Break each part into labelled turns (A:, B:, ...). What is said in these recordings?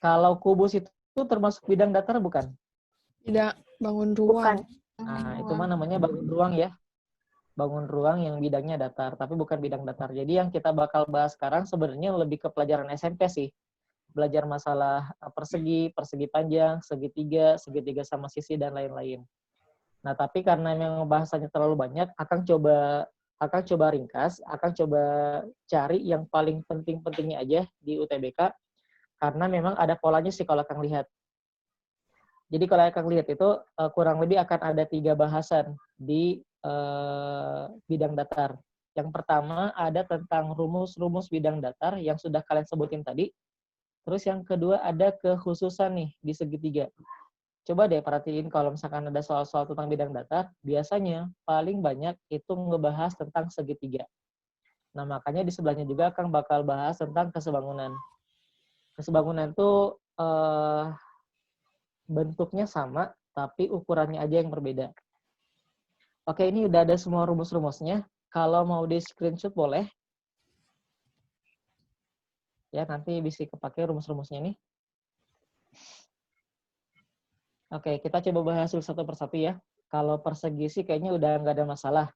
A: Kalau kubus itu termasuk bidang datar bukan?
B: Tidak, bangun ruang.
A: Nah, itu mah namanya bangun ruang ya. Bangun ruang yang bidangnya datar, tapi bukan bidang datar. Jadi yang kita bakal bahas sekarang sebenarnya lebih ke pelajaran SMP sih. Belajar masalah persegi, persegi panjang, segitiga sama sisi, dan lain-lain. Nah, tapi karena memang bahasanya terlalu banyak, akan coba ringkas, akan coba cari yang paling penting-pentingnya aja di UTBK, karena memang ada polanya sih kalau Kang lihat. Jadi kalau Kang lihat itu kurang lebih akan ada 3 bahasan di bidang datar. Yang pertama ada tentang rumus-rumus bidang datar yang sudah kalian sebutin tadi. Terus yang kedua ada kekhususan nih di segitiga. Coba deh perhatiin kalau misalkan ada soal-soal tentang bidang datar, biasanya paling banyak itu ngebahas tentang segitiga. Nah, makanya di sebelahnya juga Kang bakal bahas tentang kesebangunan. Kesebangunan itu bentuknya sama, tapi ukurannya aja yang berbeda. Oke, ini udah ada semua rumus-rumusnya. Kalau mau di screenshot boleh. Ya, nanti bisa kepake rumus-rumusnya nih. Oke, kita coba bahas satu persatu ya. Kalau persegi sih kayaknya udah nggak ada masalah.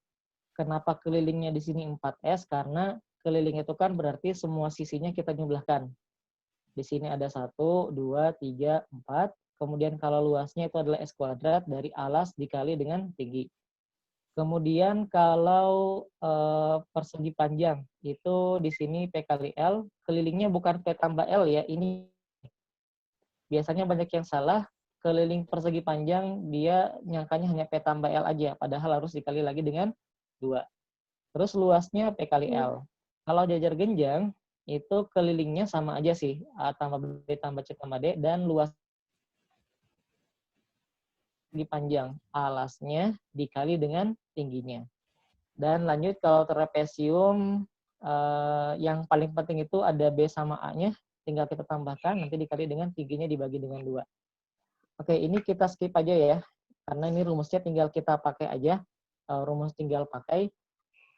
A: Kenapa kelilingnya di sini 4S? Karena keliling itu kan berarti semua sisinya kita jumlahkan. Di sini ada 1, 2, 3, 4. Kemudian kalau luasnya itu adalah S kuadrat dari alas dikali dengan tinggi. Kemudian kalau persegi panjang, itu di sini P kali L. Kelilingnya bukan P tambah L ya. Ini biasanya banyak yang salah. Keliling persegi panjang, dia nyangkanya hanya P tambah L aja. Padahal harus dikali lagi dengan 2. Terus luasnya P kali L. Kalau jajar genjang, itu kelilingnya sama aja sih. A tambah B tambah C tambah D. Dan luas panjang. Alasnya dikali dengan tingginya. Dan lanjut kalau trapesium, yang paling penting itu ada B sama A-nya. Tinggal kita tambahkan, nanti dikali dengan tingginya dibagi dengan 2. Oke, ini kita skip aja ya. Karena ini rumusnya tinggal kita pakai aja. Rumus tinggal pakai.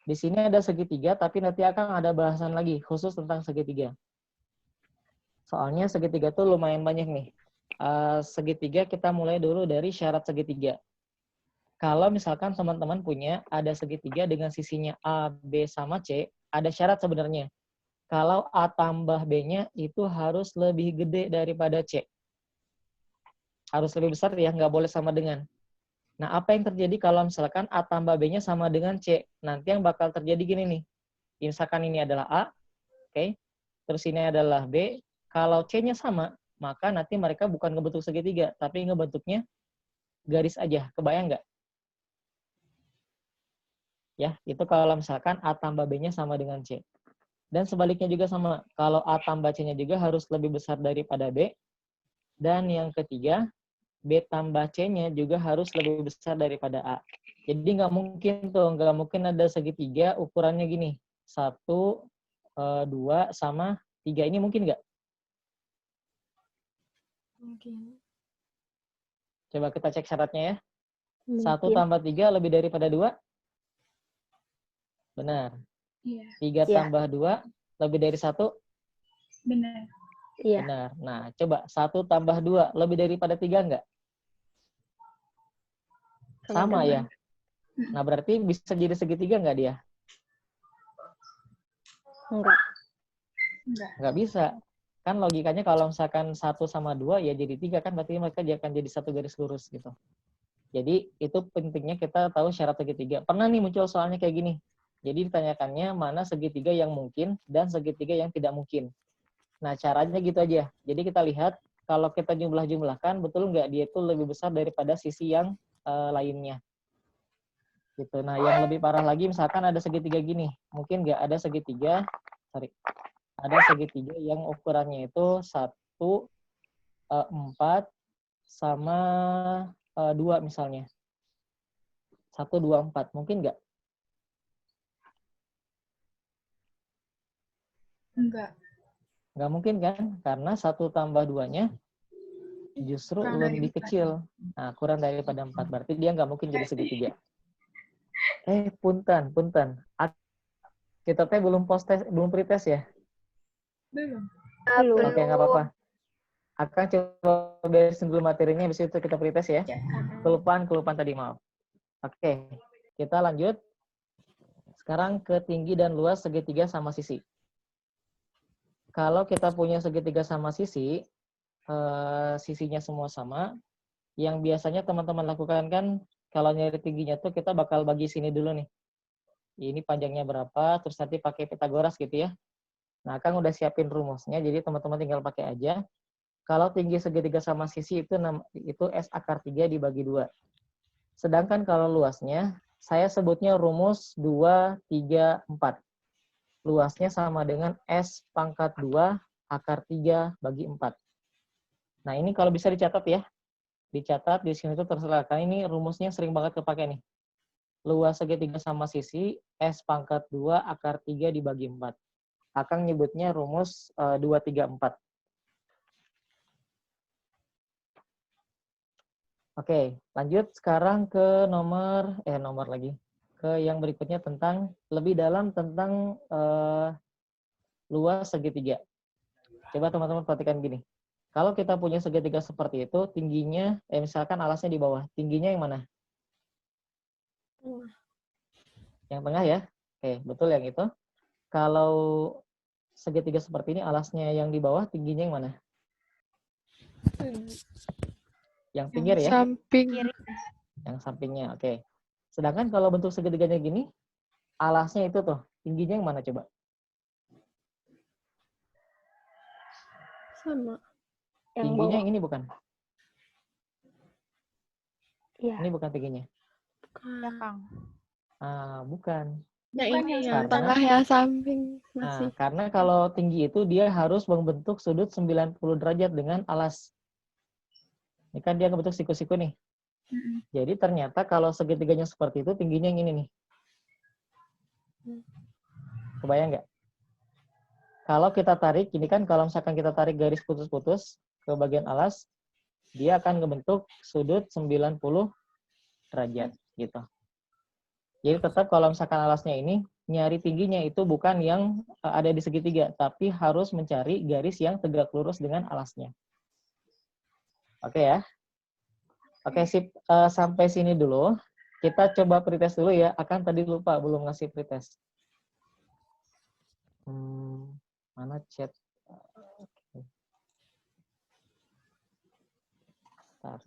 A: Di sini ada segitiga, tapi nanti akan ada bahasan lagi khusus tentang segitiga. Soalnya segitiga tuh lumayan banyak nih. Segitiga kita mulai dulu dari syarat segitiga. Kalau misalkan teman-teman punya ada segitiga dengan sisinya A, B, sama C, ada syarat sebenarnya. Kalau A tambah B-nya itu harus lebih gede daripada C. Harus lebih besar ya, nggak boleh sama dengan. Nah, apa yang terjadi kalau misalkan A tambah B-nya sama dengan C? Nanti yang bakal terjadi gini nih. Misalkan ini adalah A, oke. Terus ini adalah B. Kalau C-nya sama, maka nanti mereka bukan ngebentuk segitiga, tapi ngebentuknya garis aja. Kebayang nggak? Ya, itu kalau misalkan A tambah B-nya sama dengan C. Dan sebaliknya juga sama. Kalau A tambah C-nya juga harus lebih besar daripada B. Dan yang ketiga, B tambah C-nya juga harus lebih besar daripada A. Jadi nggak mungkin tuh, nggak mungkin ada segitiga ukurannya gini. 1, 2, sama 3. Ini mungkin nggak?
B: Mungkin.
A: Coba kita cek syaratnya ya.
C: Mungkin.
A: 1 tambah 3 lebih daripada 2? Benar.
B: Iya.
A: 3 tambah 2 lebih dari 1?
B: Benar.
C: Iya.
A: Benar. Nah, coba 1 tambah 2 lebih daripada 3 enggak? Sama ya? Nah, berarti bisa jadi segitiga enggak dia?
C: Enggak.
A: Enggak bisa. Kan logikanya kalau misalkan 1 sama 2 ya jadi 3 kan, berarti mereka akan jadi satu garis lurus gitu. Jadi itu pentingnya kita tahu syarat segitiga. Pernah nih muncul soalnya kayak gini. Jadi ditanyakannya mana segitiga yang mungkin dan segitiga yang tidak mungkin. Nah, caranya gitu aja. Jadi kita lihat kalau kita jumlah-jumlahkan, betul nggak dia itu lebih besar daripada sisi yang lainnya. Gitu. Nah, yang lebih parah lagi misalkan ada segitiga gini. Mungkin nggak ada segitiga, ada segitiga yang ukurannya itu 1, 4, sama 2 misalnya. 1, 2, 4. Mungkin nggak?
B: Enggak.
A: Nggak mungkin kan? Karena 1 tambah 2-nya justru lebih kecil. Nah, kurang daripada 4. Berarti dia nggak mungkin jadi segitiga. Punten. Kita belum pretest ya?
B: Belum.
A: Oke, nggak apa-apa. Akan coba beresin dulu materinya, habis itu kita pretest ya. Kelupaan tadi, maaf. Oke, kita lanjut. Sekarang ke tinggi dan luas segitiga sama sisi. Kalau kita punya segitiga sama sisi, sisinya semua sama, yang biasanya teman-teman lakukan kan, kalau nyari tingginya tuh kita bakal bagi sini dulu nih. Ini panjangnya berapa, terus nanti pakai Pitagoras gitu ya. Nah, Kang udah siapin rumusnya, jadi teman-teman tinggal pakai aja. Kalau tinggi segitiga sama sisi itu S akar 3 dibagi 2. Sedangkan kalau luasnya, saya sebutnya rumus 2, 3, 4. Luasnya sama dengan S pangkat 2 akar 3 bagi 4. Nah, ini kalau bisa dicatat ya. Dicatat di sini tuh terserah. Karena ini rumusnya sering banget kepake nih. Luas segitiga sama sisi, S pangkat 2 akar 3 dibagi 4. Akang nyebutnya rumus 2, 3, 4. Oke, lanjut sekarang ke nomor lagi. Ke yang berikutnya tentang, lebih dalam tentang luas segitiga. Coba teman-teman perhatikan gini. Kalau kita punya segitiga seperti itu, tingginya, misalkan alasnya di bawah. Tingginya yang mana? Yang tengah ya? Oke, betul yang itu. Kalau segitiga seperti ini, alasnya yang di bawah, tingginya yang mana? Yang pinggir ya?
B: Samping.
A: Yang sampingnya, oke. Sedangkan kalau bentuk segitiganya gini, alasnya itu tuh, tingginya yang mana coba?
B: Sama.
A: Tingginya yang ini bukan?
C: Iya.
A: Ini bukan tingginya.
C: Ya, Kang.
A: Bukan.
B: Nah,
C: Bukan
B: ini
C: yang
B: yang
A: Karena-
B: tengah ya, samping. Masih.
A: Nah, karena kalau tinggi itu dia harus membentuk sudut 90 derajat dengan alas. Ini kan dia ngebentuk siku-siku nih. Jadi ternyata kalau segitiganya seperti itu, tingginya yang ini nih. Kebayang nggak? Kalau kita tarik, ini kan kalau misalkan kita tarik garis putus-putus ke bagian alas, dia akan ngebentuk sudut 90 derajat gitu. Jadi tetap kalau misalkan alasnya ini, nyari tingginya itu bukan yang ada di segitiga, tapi harus mencari garis yang tegak lurus dengan alasnya. Oke ya. Oke, sip. Sampai sini dulu. Kita coba pretest dulu ya. Akan tadi lupa, belum ngasih pretest. Mana chat? Oke. Bentar.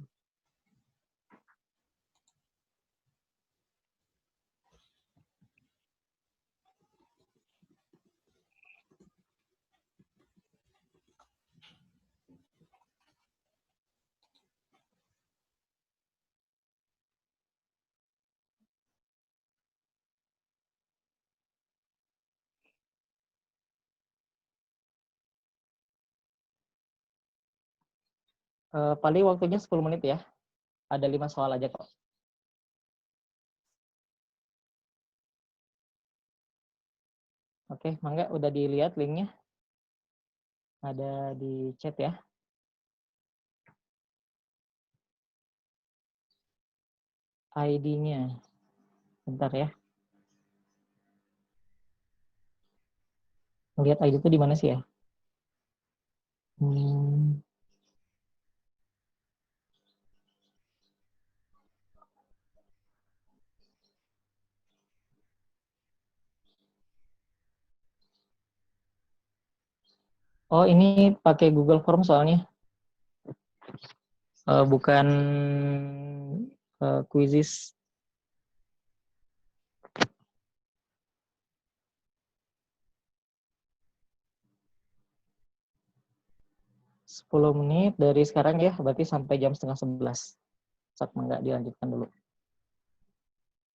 A: Paling waktunya 10 menit ya. Ada 5 soal aja kok. Oke, Mangga udah dilihat linknya? Ada di chat ya. ID-nya. Bentar ya. Lihat ID itu di mana sih ya? Oh, ini pakai Google Form soalnya. Bukan quizzes. 10 menit dari sekarang ya, berarti sampai jam setengah 11. Saat Mangga dilanjutkan dulu.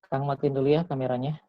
A: Kang matiin dulu ya kameranya.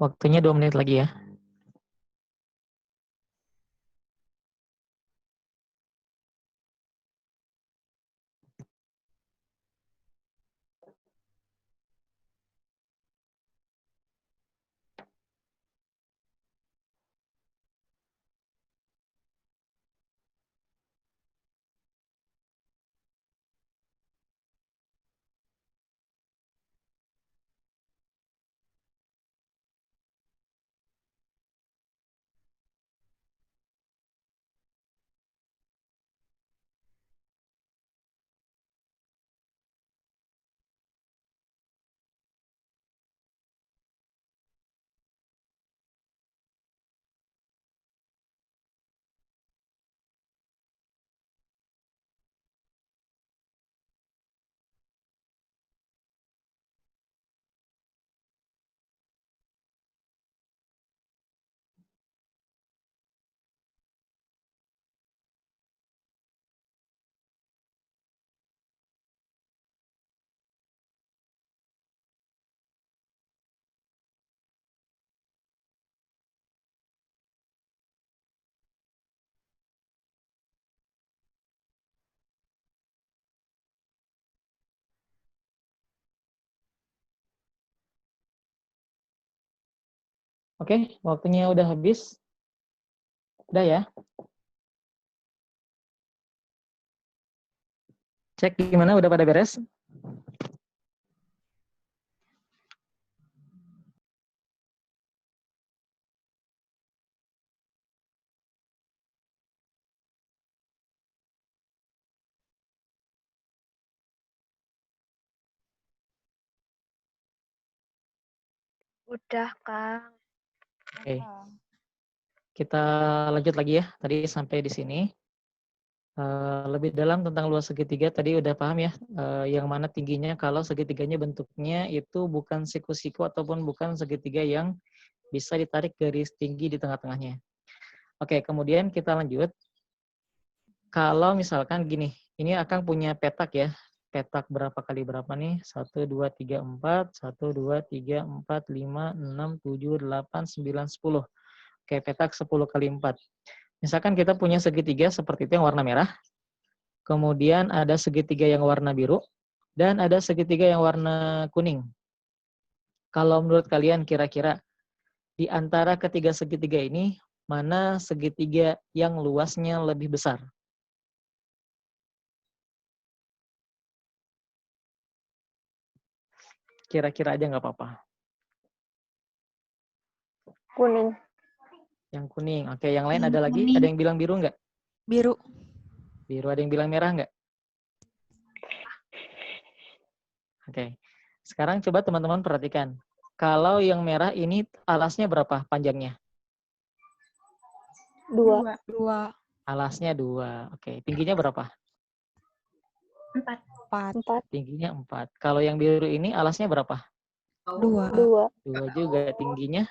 A: Waktunya 2 menit lagi ya. Oke, waktunya udah habis. Udah ya. Cek gimana, udah pada beres?
C: Udah, Kang.
A: Oke. Kita lanjut lagi ya. Tadi sampai di sini. Lebih dalam tentang luas segitiga tadi udah paham ya, yang mana tingginya kalau segitiganya bentuknya itu bukan siku-siku ataupun bukan segitiga yang bisa ditarik garis tinggi di tengah-tengahnya. Oke, kemudian kita lanjut. Kalau misalkan gini, ini akan punya petak ya. Petak berapa kali berapa nih? 1, 2, 3, 4. 1, 2, 3, 4, 5, 6, 7, 8, 9, 10. Oke, petak 10 kali 4. Misalkan kita punya segitiga seperti itu yang warna merah. Kemudian ada segitiga yang warna biru. Dan ada segitiga yang warna kuning. Kalau menurut kalian kira-kira di antara ketiga segitiga ini, mana segitiga yang luasnya lebih besar? Kira-kira aja nggak apa-apa.
C: Kuning.
A: Yang kuning. Oke, yang lain
B: Yang
A: ada lagi?
B: kuning.
A: Ada yang bilang biru nggak?
B: Biru.
A: Biru. Ada yang bilang merah nggak? Oke. Sekarang coba teman-teman perhatikan. Kalau yang merah ini alasnya berapa panjangnya?
C: 2.
B: 2.
A: Alasnya 2. Oke. Tingginya berapa?
C: 4.
B: 4.
A: Tingginya 4. Kalau yang biru ini alasnya berapa?
B: 2.
A: 2 juga. Tingginya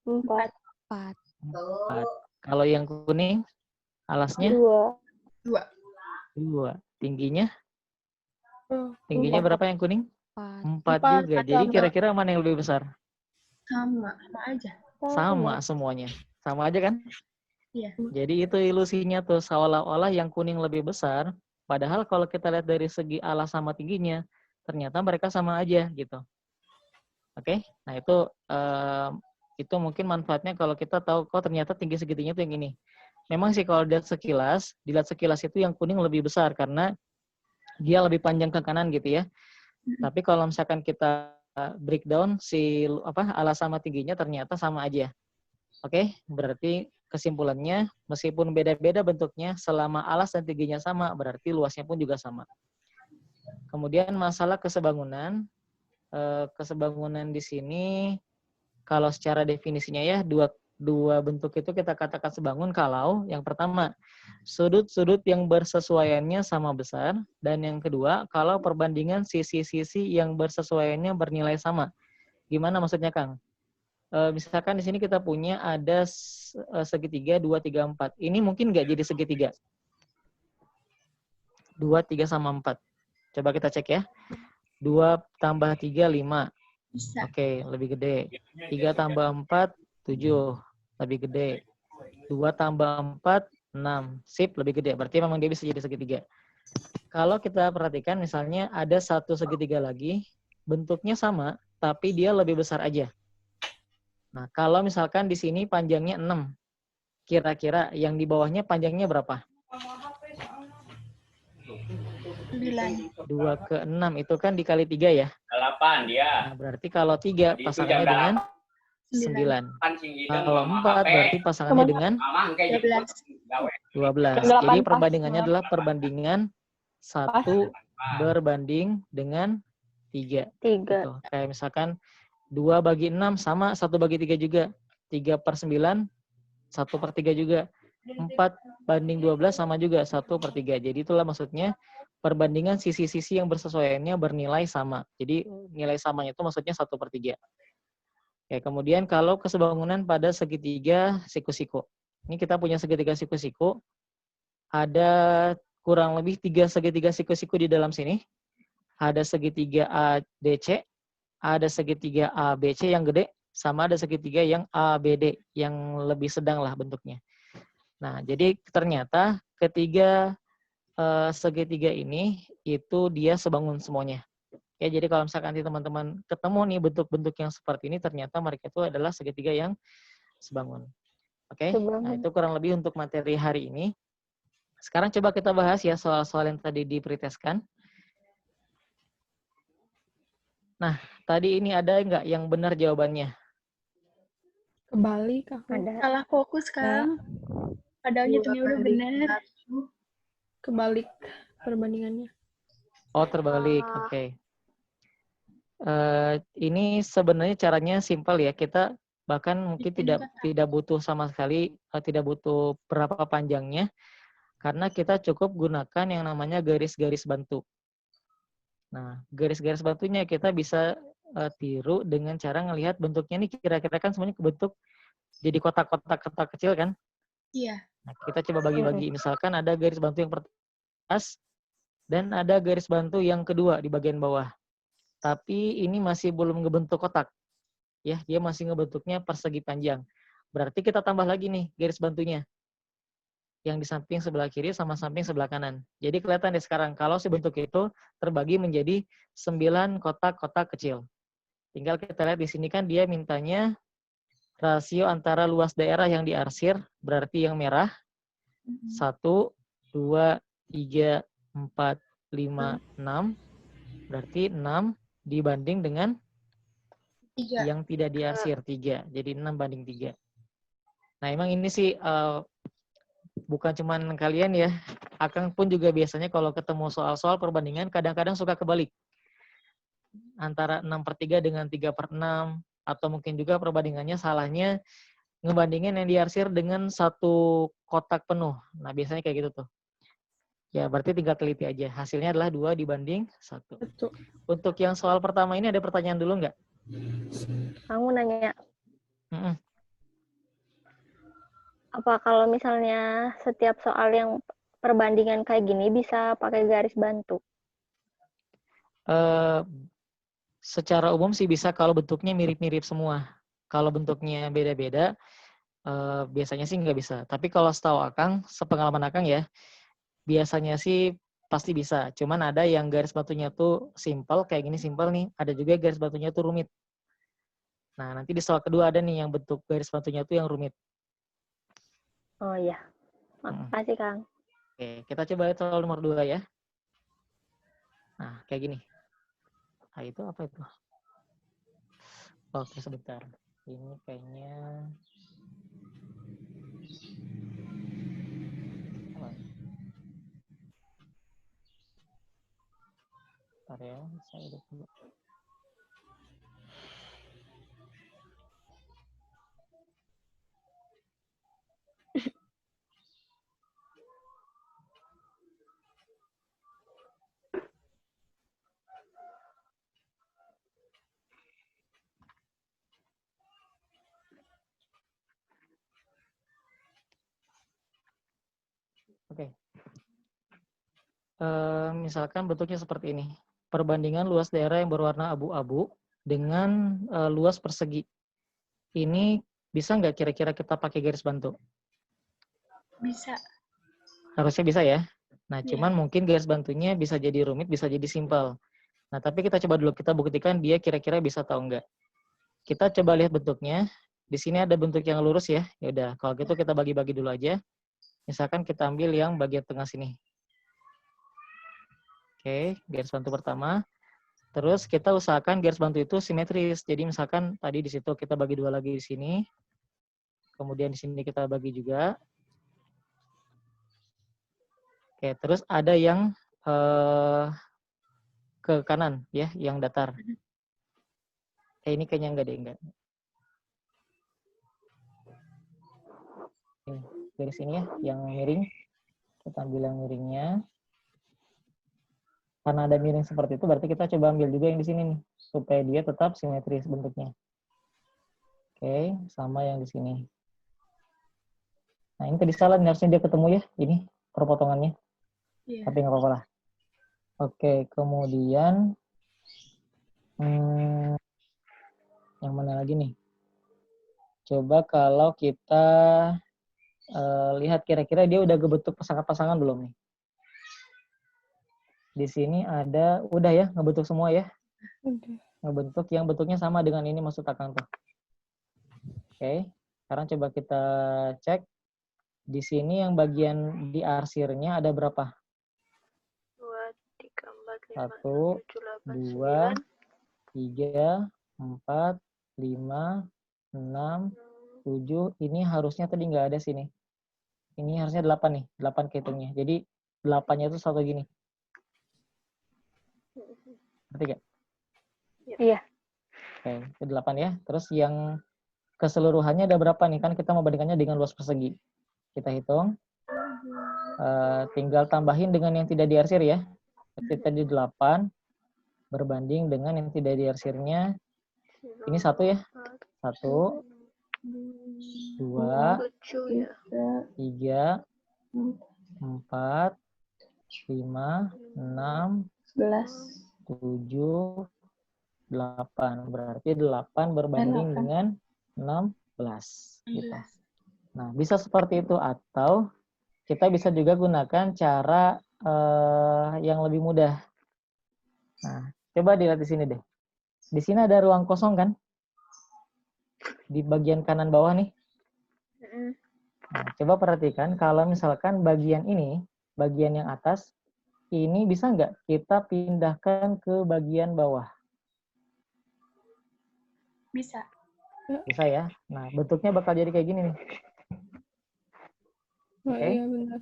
C: 4.
B: 4.
A: 4. Kalau yang kuning alasnya
C: 2.
A: 2. Tingginya
C: Empat.
A: berapa yang kuning?
B: 4.
A: 4 juga. Jadi kira-kira mana yang lebih besar?
C: Sama aja.
A: Sama semuanya. Sama aja kan?
C: Iya.
A: Jadi itu ilusinya tuh, seolah-olah yang kuning lebih besar, padahal kalau kita lihat dari segi alas sama tingginya, ternyata mereka sama aja gitu. Oke? Nah itu mungkin manfaatnya kalau kita tahu kok ternyata tinggi segitinya itu yang ini. Memang sih kalau dilihat sekilas itu yang kuning lebih besar karena dia lebih panjang ke kanan gitu ya. Tapi kalau misalkan kita breakdown alas sama tingginya ternyata sama aja. Oke, berarti kesimpulannya meskipun beda-beda bentuknya, selama alas dan tingginya sama, berarti luasnya pun juga sama. Kemudian masalah kesebangunan. Kesebangunan di sini kalau secara definisinya ya dua bentuk itu kita katakan sebangun kalau yang pertama sudut-sudut yang bersesuaiannya sama besar, dan yang kedua kalau perbandingan sisi-sisi yang bersesuaiannya bernilai sama. Gimana maksudnya, Kang? Misalkan di sini kita punya ada segitiga 2, 3, 4. Ini mungkin nggak jadi segitiga. 2, 3 sama 4. Coba kita cek ya. 2 tambah 3, 5.
C: Bisa.
A: Oke, lebih gede. 3 tambah 4, 7. Lebih gede. 2 tambah 4, 6. Sip, lebih gede. Berarti memang dia bisa jadi segitiga. Kalau kita perhatikan misalnya ada satu segitiga lagi, bentuknya sama, tapi dia lebih besar aja. Nah, kalau misalkan di sini panjangnya 6, kira-kira yang di bawahnya panjangnya berapa?
C: 9.
A: 2 ke 6 itu kan dikali 3 ya.
D: 8 dia.
A: Nah, berarti kalau 3
D: Jadi itu
A: pasangannya
D: jam
A: dengan
C: 9.
A: 9.
D: Kan sing hidung
A: Kalau
D: mama
A: 4
D: HP.
A: berarti pasangannya dengan
D: Mama engke
C: 12.
A: 12.
B: Jam 8
A: Jadi
B: pas.
A: perbandingannya adalah perbandingan 1 berbanding dengan 3.
B: 3.
A: Gitu. Kayak misalkan 2 bagi 6 sama 1 bagi 3 juga. 3/9, 1/3 juga. 4 banding 12 sama juga 1/3. Jadi itulah maksudnya perbandingan sisi-sisi yang bersesuaiannya bernilai sama. Jadi nilai samanya itu maksudnya 1/3. Ya, kemudian kalau kesebangunan pada segitiga siku-siku. Ini kita punya segitiga siku-siku. Ada kurang lebih 3 segitiga siku-siku di dalam sini. Ada segitiga ADC, ada segitiga ABC yang gede, sama ada segitiga yang ABD yang lebih sedang lah bentuknya. Nah, jadi ternyata ketiga segitiga ini itu dia sebangun semuanya. Ya, jadi kalau misalkan nanti teman-teman ketemu nih bentuk-bentuk yang seperti ini, ternyata mereka itu adalah segitiga yang sebangun. Oke, nah itu kurang lebih untuk materi hari ini. Sekarang coba kita bahas ya soal-soal yang tadi di pretestkan. Nah, tadi ini ada nggak yang benar jawabannya?
B: Kebalik aku.
C: Ada. Salah fokus, Kang. Padahal hitungnya udah benar.
B: Kebalik perbandingannya.
A: Oh, terbalik. Oke. Ini sebenarnya caranya simpel ya. Kita bahkan mungkin tidak butuh sama sekali, tidak butuh berapa panjangnya, karena kita cukup gunakan yang namanya garis-garis bantu. Nah, garis-garis bantunya kita bisa tiru dengan cara ngelihat bentuknya nih kira-kira kan semuanya kebentuk jadi kotak-kotak kecil kan?
C: Iya.
A: Nah, kita coba bagi-bagi. Misalkan ada garis bantu yang pertama dan ada garis bantu yang kedua di bagian bawah. Tapi ini masih belum ngebentuk kotak. Ya, dia masih ngebentuknya persegi panjang. Berarti kita tambah lagi nih garis bantunya. Yang di samping sebelah kiri sama samping sebelah kanan. Jadi kelihatan deh sekarang kalau si bentuk itu terbagi menjadi 9 kotak-kotak kecil. Tinggal kita lihat di sini kan dia mintanya rasio antara luas daerah yang diarsir, berarti yang merah, 1, 2, 3, 4, 5, 6. Berarti 6 dibanding dengan
C: 3.
A: yang tidak diarsir, 3. Jadi 6 banding 3. Nah, emang ini sih bukan cuman kalian ya. Akang pun juga biasanya kalau ketemu soal-soal perbandingan, kadang-kadang suka kebalik. Antara 6/3 dengan 3/6. Atau mungkin juga perbandingannya salahnya ngebandingin yang diarsir dengan satu kotak penuh. Nah, biasanya kayak gitu tuh. Ya, berarti tinggal teliti aja. Hasilnya adalah 2 dibanding 1.
B: Betul.
A: Untuk yang soal pertama ini ada pertanyaan dulu nggak?
B: Kamu nanya,
A: Mm-mm.
B: apa kalau misalnya setiap soal yang perbandingan kayak gini bisa pakai garis bantu?
A: Secara umum sih bisa kalau bentuknya mirip-mirip semua. Kalau bentuknya beda-beda, biasanya sih nggak bisa. Tapi kalau setahu Akang, sepengalaman Akang ya, biasanya sih pasti bisa. Cuman ada yang garis batunya tuh simple, kayak gini simple nih. Ada juga garis batunya tuh rumit. Nah, nanti di soal kedua ada nih yang bentuk garis batunya tuh yang rumit.
B: Oh iya, makasih Kang.
A: Oke, kita coba lihat soal nomor 2 ya. Nah, kayak gini. Nah, itu apa itu? Oke, sebentar. Ini kayaknya... Bentar ya, saya lihat dulu. Oke. Misalkan bentuknya seperti ini. Perbandingan luas daerah yang berwarna abu-abu dengan luas persegi. Ini bisa nggak kira-kira kita pakai garis bantu?
C: Bisa.
A: Harusnya bisa ya. Nah,
C: Iya.
A: cuman mungkin garis bantunya bisa jadi rumit, bisa jadi simpel. Nah, tapi kita coba dulu, kita buktikan dia kira-kira bisa atau enggak. Kita coba lihat bentuknya. Di sini ada bentuk yang lurus ya. Ya udah, kalau gitu kita bagi-bagi dulu aja. Misalkan kita ambil yang bagian tengah sini. Oke, garis bantu pertama. Terus kita usahakan garis bantu itu simetris. Jadi misalkan tadi di situ kita bagi dua lagi di sini. Kemudian di sini kita bagi juga. Oke, terus ada yang ke kanan ya, yang datar. Ini kayaknya enggak deh, enggak. Ini, garis ini ya, yang miring. Kita ambil yang miringnya. Karena ada miring seperti itu, berarti kita coba ambil juga yang di sini nih, supaya dia tetap simetris bentuknya. Oke, sama yang di sini. Nah, ini tadi salah, harusnya dia ketemu ya, ini perpotongannya.
C: Iya.
A: Tapi nggak apa-apa lah. Oke, kemudian yang mana lagi nih? Coba kalau kita lihat kira-kira dia udah kebentuk pasangan-pasangan belum nih? Di sini ada, udah ya, ngebentuk semua ya? Ngebentuk yang bentuknya sama dengan ini maksud Akang tuh. Oke, sekarang coba kita cek. Di sini yang bagian di arsirnya ada berapa?
B: 2, 3, 4, 5,
A: 1,
B: 6, 7,
A: 2,
B: 8,
A: 3, 4, 5, 6, 7. Ini harusnya tadi nggak ada sini. Ini harusnya 8 nih, 8 kehitungnya. Jadi 8-nya itu satu gini. Ngerti nggak?
B: Iya.
A: Oke, itu 8 ya. Terus yang keseluruhannya ada berapa nih? Kan kita mau bandingkannya dengan luas persegi. Kita hitung. Tinggal tambahin dengan yang tidak diarsir ya. Berarti tadi 8 berbanding dengan yang tidak diarsirnya. Ini 1 ya. 1, 2, 3, 4, 5, 6, 7, 8. Berarti 8 berbanding dengan 16. Gitu. Nah, bisa seperti itu. Atau kita bisa juga gunakan cara yang lebih mudah. Nah, coba dilihat di sini deh. Di sini ada ruang kosong kan? Di bagian kanan bawah nih. Nah, coba perhatikan kalau misalkan bagian ini, bagian yang atas, ini bisa nggak kita pindahkan ke bagian bawah?
C: Bisa.
A: Bisa ya. Nah, bentuknya bakal jadi kayak gini nih. Oke.
D: Iya benar.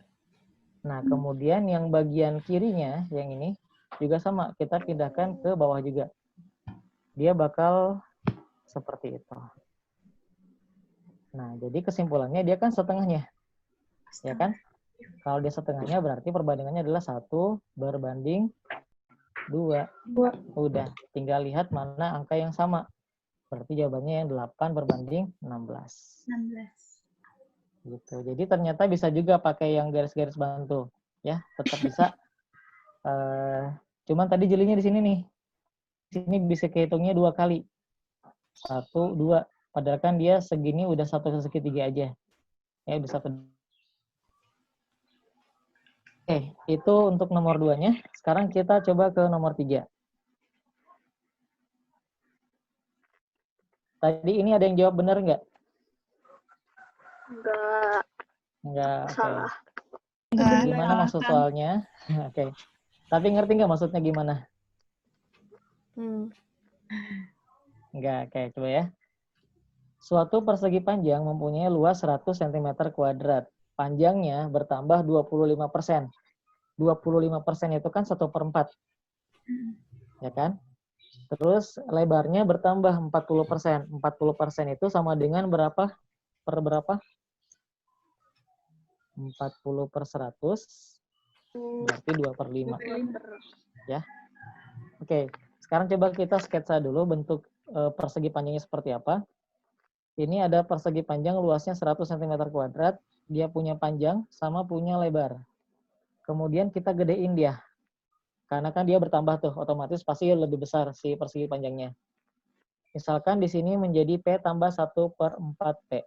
A: Nah, kemudian yang bagian kirinya, yang ini, juga sama. Kita pindahkan ke bawah juga. Dia bakal seperti itu. Nah, jadi kesimpulannya dia kan setengahnya. Ya kan? Kalau dia setengahnya berarti perbandingannya adalah 1 berbanding 2. Udah, tinggal lihat mana angka yang sama. Berarti jawabannya yang 8 berbanding 16.
C: 16.
A: Gitu. Jadi ternyata bisa juga pakai yang garis-garis bantu. Ya, tetap bisa. Cuman tadi jelinya di sini nih. Di sini bisa kehitungnya 2 kali. 1, 2. Padahal kan dia segini udah 1/3 aja. Ya, bisa. Oke, itu untuk nomor 2-nya. Sekarang kita coba ke nomor 3. Tadi ini ada yang jawab benar nggak?
B: Enggak.
A: Enggak, oke.
B: Salah.
A: Gimana maksud soalnya? Oke. Tapi ngerti nggak maksudnya gimana? Enggak, oke. Coba ya. Suatu persegi panjang mempunyai luas 100 cm kuadrat. Panjangnya bertambah 25%. 25% itu kan 1/4. Ya kan? Terus lebarnya bertambah 40%. 40% itu sama dengan berapa? Per berapa? 40/100 berarti 2/5. Ya. Oke, sekarang coba kita sketsa dulu bentuk persegi panjangnya seperti apa. Ini ada persegi panjang luasnya 100 cm kuadrat, dia punya panjang sama punya lebar. Kemudian kita gedein dia. Karena kan dia bertambah tuh, otomatis pasti lebih besar si persegi panjangnya. Misalkan di sini menjadi P tambah 1/4P.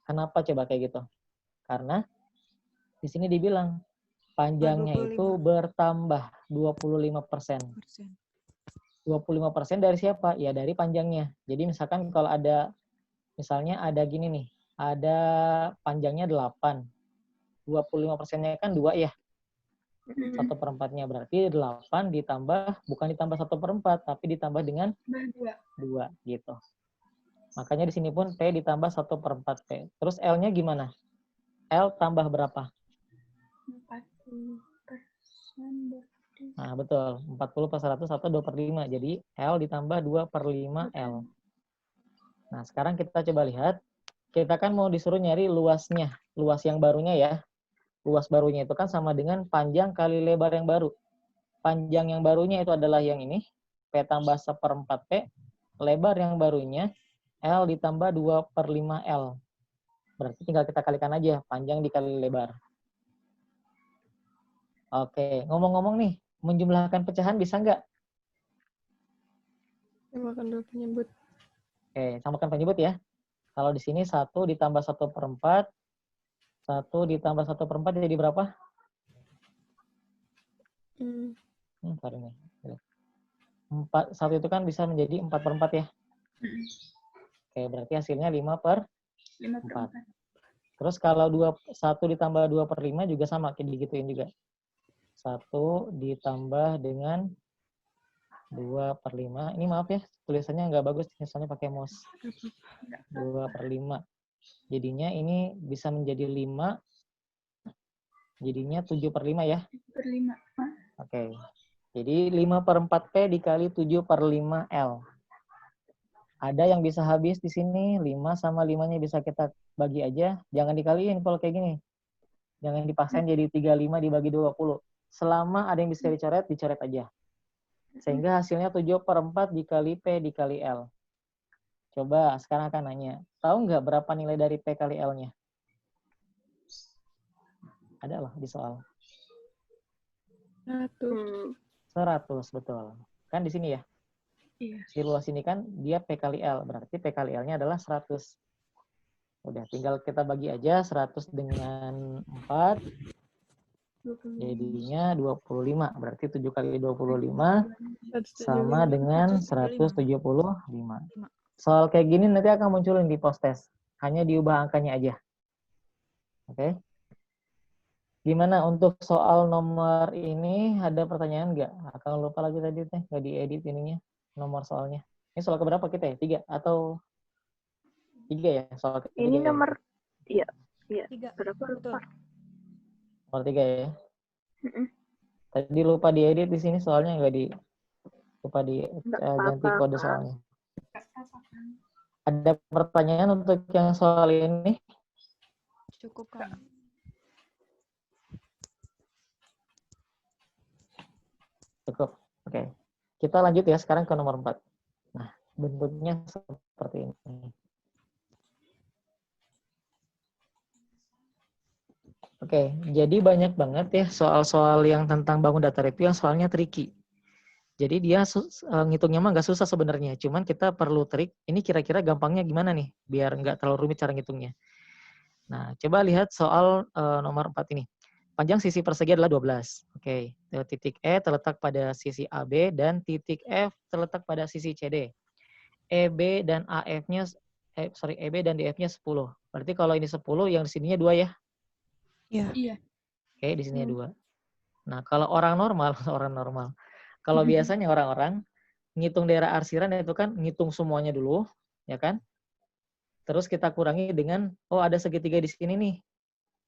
A: Kenapa coba kayak gitu? Karena di sini dibilang panjangnya itu
D: 25%.
A: bertambah 25%. 25% dari siapa? Ya dari panjangnya. Jadi misalkan kalau ada, misalnya ada gini nih, ada panjangnya 8. 25%-nya kan 2 ya. 1/4-nya berarti 8 ditambah, bukan ditambah 1/4, tapi ditambah dengan 2 gitu. Makanya di sini pun P ditambah 1/4P. Terus L-nya gimana? L tambah berapa?
C: 40% berarti.
A: Nah, betul. 40 per 100 atau 2/5. Jadi L ditambah 2/5 L. Nah, sekarang kita coba lihat. Kita kan mau disuruh nyari luasnya. Luas yang barunya ya. Luas barunya itu kan sama dengan panjang kali lebar yang baru. Panjang yang barunya itu adalah yang ini. P tambah 1/4P. Lebar yang barunya L ditambah 2/5 L. Berarti tinggal kita kalikan aja. Panjang dikali lebar. Oke. Ngomong-ngomong nih. Menjumlahkan pecahan bisa nggak?
D: Samakan dua penyebut.
A: Oke. Samakan penyebut ya. Kalau di sini 1 ditambah 1/4. 1 ditambah 1/4 jadi berapa? Sorry nih. 1 itu kan bisa menjadi 4/4 ya. Oke, berarti hasilnya 5/4. Terus kalau 1 ditambah 2/5 juga sama, kayak digituin juga. 1 ditambah dengan 2/5. Ini maaf ya, tulisannya nggak bagus, misalnya pakai mouse. 2/5. Jadinya ini bisa menjadi 5. Jadinya 7/5 ya.
C: 7/5.
A: Oke. Jadi 5/4P dikali 7/5 L. Ada yang bisa habis di sini, 5 sama 5-nya bisa kita bagi aja. Jangan dikaliin kalau kayak gini. Jangan dipaksain jadi 35 dibagi 20. Selama ada yang bisa dicoret, dicoret aja. Sehingga hasilnya 7/4 dikali P dikali L. Coba sekarang akan nanya. Tahu nggak berapa nilai dari P kali L-nya? Ada loh di soal. 100, betul. Kan di sini ya?
C: Iya.
A: Si luas ini kan dia P kali L. Berarti P kali L-nya adalah 100. Udah, tinggal kita bagi aja 100 dengan 4. Jadinya 25. Berarti 7 kali 25 sama dengan 175. Soal kayak gini nanti akan munculin di post test. Hanya diubah angkanya aja. Oke. Gimana untuk soal nomor ini? Ada pertanyaan nggak? Akan lupa lagi tadi teh, nggak diedit ininya, nomor soalnya. Ini soal keberapa kita ya? 3 atau 3 ya? Soal ketiga
B: Ini
A: ya?
B: nomor, iya.
D: 3.
B: Berapa lupa?
A: Nomor 3 ya? Tadi lupa diedit di sini soalnya nggak di, lupa di ganti kode soalnya. Ada pertanyaan untuk yang soal ini?
D: Cukup kan?
A: Cukup. Oke. Kita lanjut ya sekarang ke nomor 4. Nah, bentuknya seperti ini. Oke, jadi banyak banget ya soal-soal yang tentang bangun datar itu yang soalnya tricky. Jadi dia ngitungnya mah nggak susah sebenarnya, cuman kita perlu trik. Ini kira-kira gampangnya gimana nih, biar nggak terlalu rumit cara ngitungnya. Nah, coba lihat soal nomor 4 ini. Panjang sisi persegi adalah 12. Oke, titik E terletak pada sisi AB dan titik F terletak pada sisi CD. EB dan AF-nya, EB dan DF-nya 10. Berarti kalau ini 10, yang di sininya 2 ya?
C: Iya.
A: Oke, di sininya 2. Nah, kalau orang normal, kalau biasanya orang-orang ngitung daerah arsiran itu kan ngitung semuanya dulu, ya kan? Terus kita kurangi dengan, oh ada segitiga di sini nih.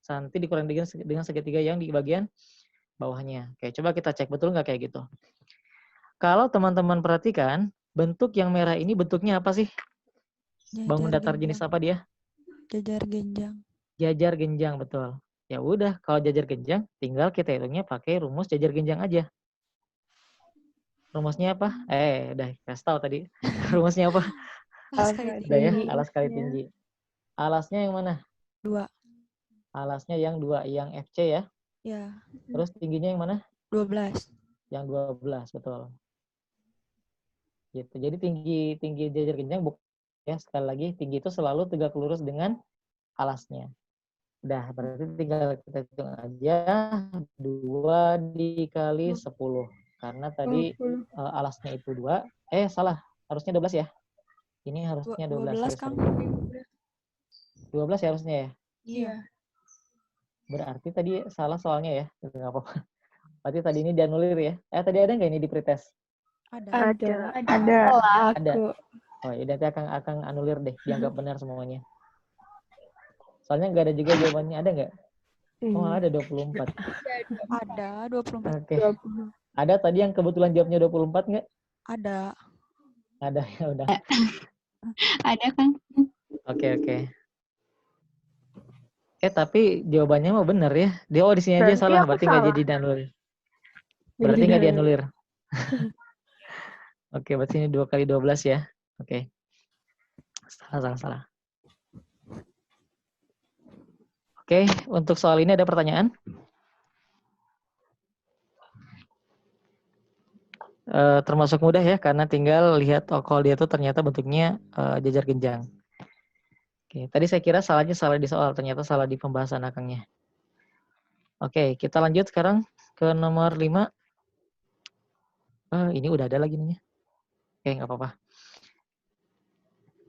A: Nanti dikurangi dengan segitiga yang di bagian bawahnya. Oke, coba kita cek betul nggak kayak gitu. Kalau teman-teman perhatikan, bentuk yang merah ini bentuknya apa sih? Bangun datar jenis apa dia?
D: Jajar genjang.
A: Jajar genjang, betul. Ya udah, kalau jajar genjang, tinggal kita hitungnya pakai rumus jajar genjang aja. Rumusnya apa? Udah kasih tahu tadi. Rumusnya apa?
D: Alas kali
A: Udah ya,
D: tinggi.
A: alas kali tinggi. Alasnya yang mana?
D: 2.
A: Alasnya yang 2, yang FC ya.
D: Ya.
A: Terus tingginya yang mana?
D: 12.
A: Yang 12, betul. Gitu. Jadi tinggi jajar genjang ya sekali lagi tinggi itu selalu tegak lurus dengan alasnya. Udah, berarti tinggal kita hitung aja 2 dikali 10. Karena tadi
C: 20.
A: alasnya itu 2. Salah. Harusnya 12 ya. Ini harusnya 12.
D: 12, Kang.
A: 12 ya harusnya ya.
C: Iya.
A: Berarti tadi salah soalnya ya. Nggak apa-apa. Berarti tadi ini dianulir ya. Tadi ada nggak ini di pretest?
D: Ada.
C: Ada.
A: Ada. Oh ya, nanti akan anulir deh. Dianggap benar semuanya. Soalnya nggak ada juga jawabannya. Ada nggak? Oh, ada 24.
D: Ada 24.
A: Oke. Ada tadi yang kebetulan jawabnya 24 nggak?
D: Ada.
A: Ada, ya udah.
E: Ada kan?
A: Oke. Tapi jawabannya mah benar ya. Dia di sini aja
B: Berarti
A: salah,
B: aku
A: berarti nggak
B: salah.
A: jadi dianulir. Berarti nggak dianulir. Oke, berarti ini 2 kali 12 ya. Oke. Salah. Oke, untuk soal ini ada pertanyaan? Termasuk mudah ya, karena tinggal lihat kalau dia tuh ternyata bentuknya jajar genjang. Oke, tadi saya kira salahnya salah di soal, ternyata salah di pembahasan akangnya. Oke, kita lanjut sekarang ke nomor 5. Ini udah ada lagi nih. Oke, nggak apa-apa.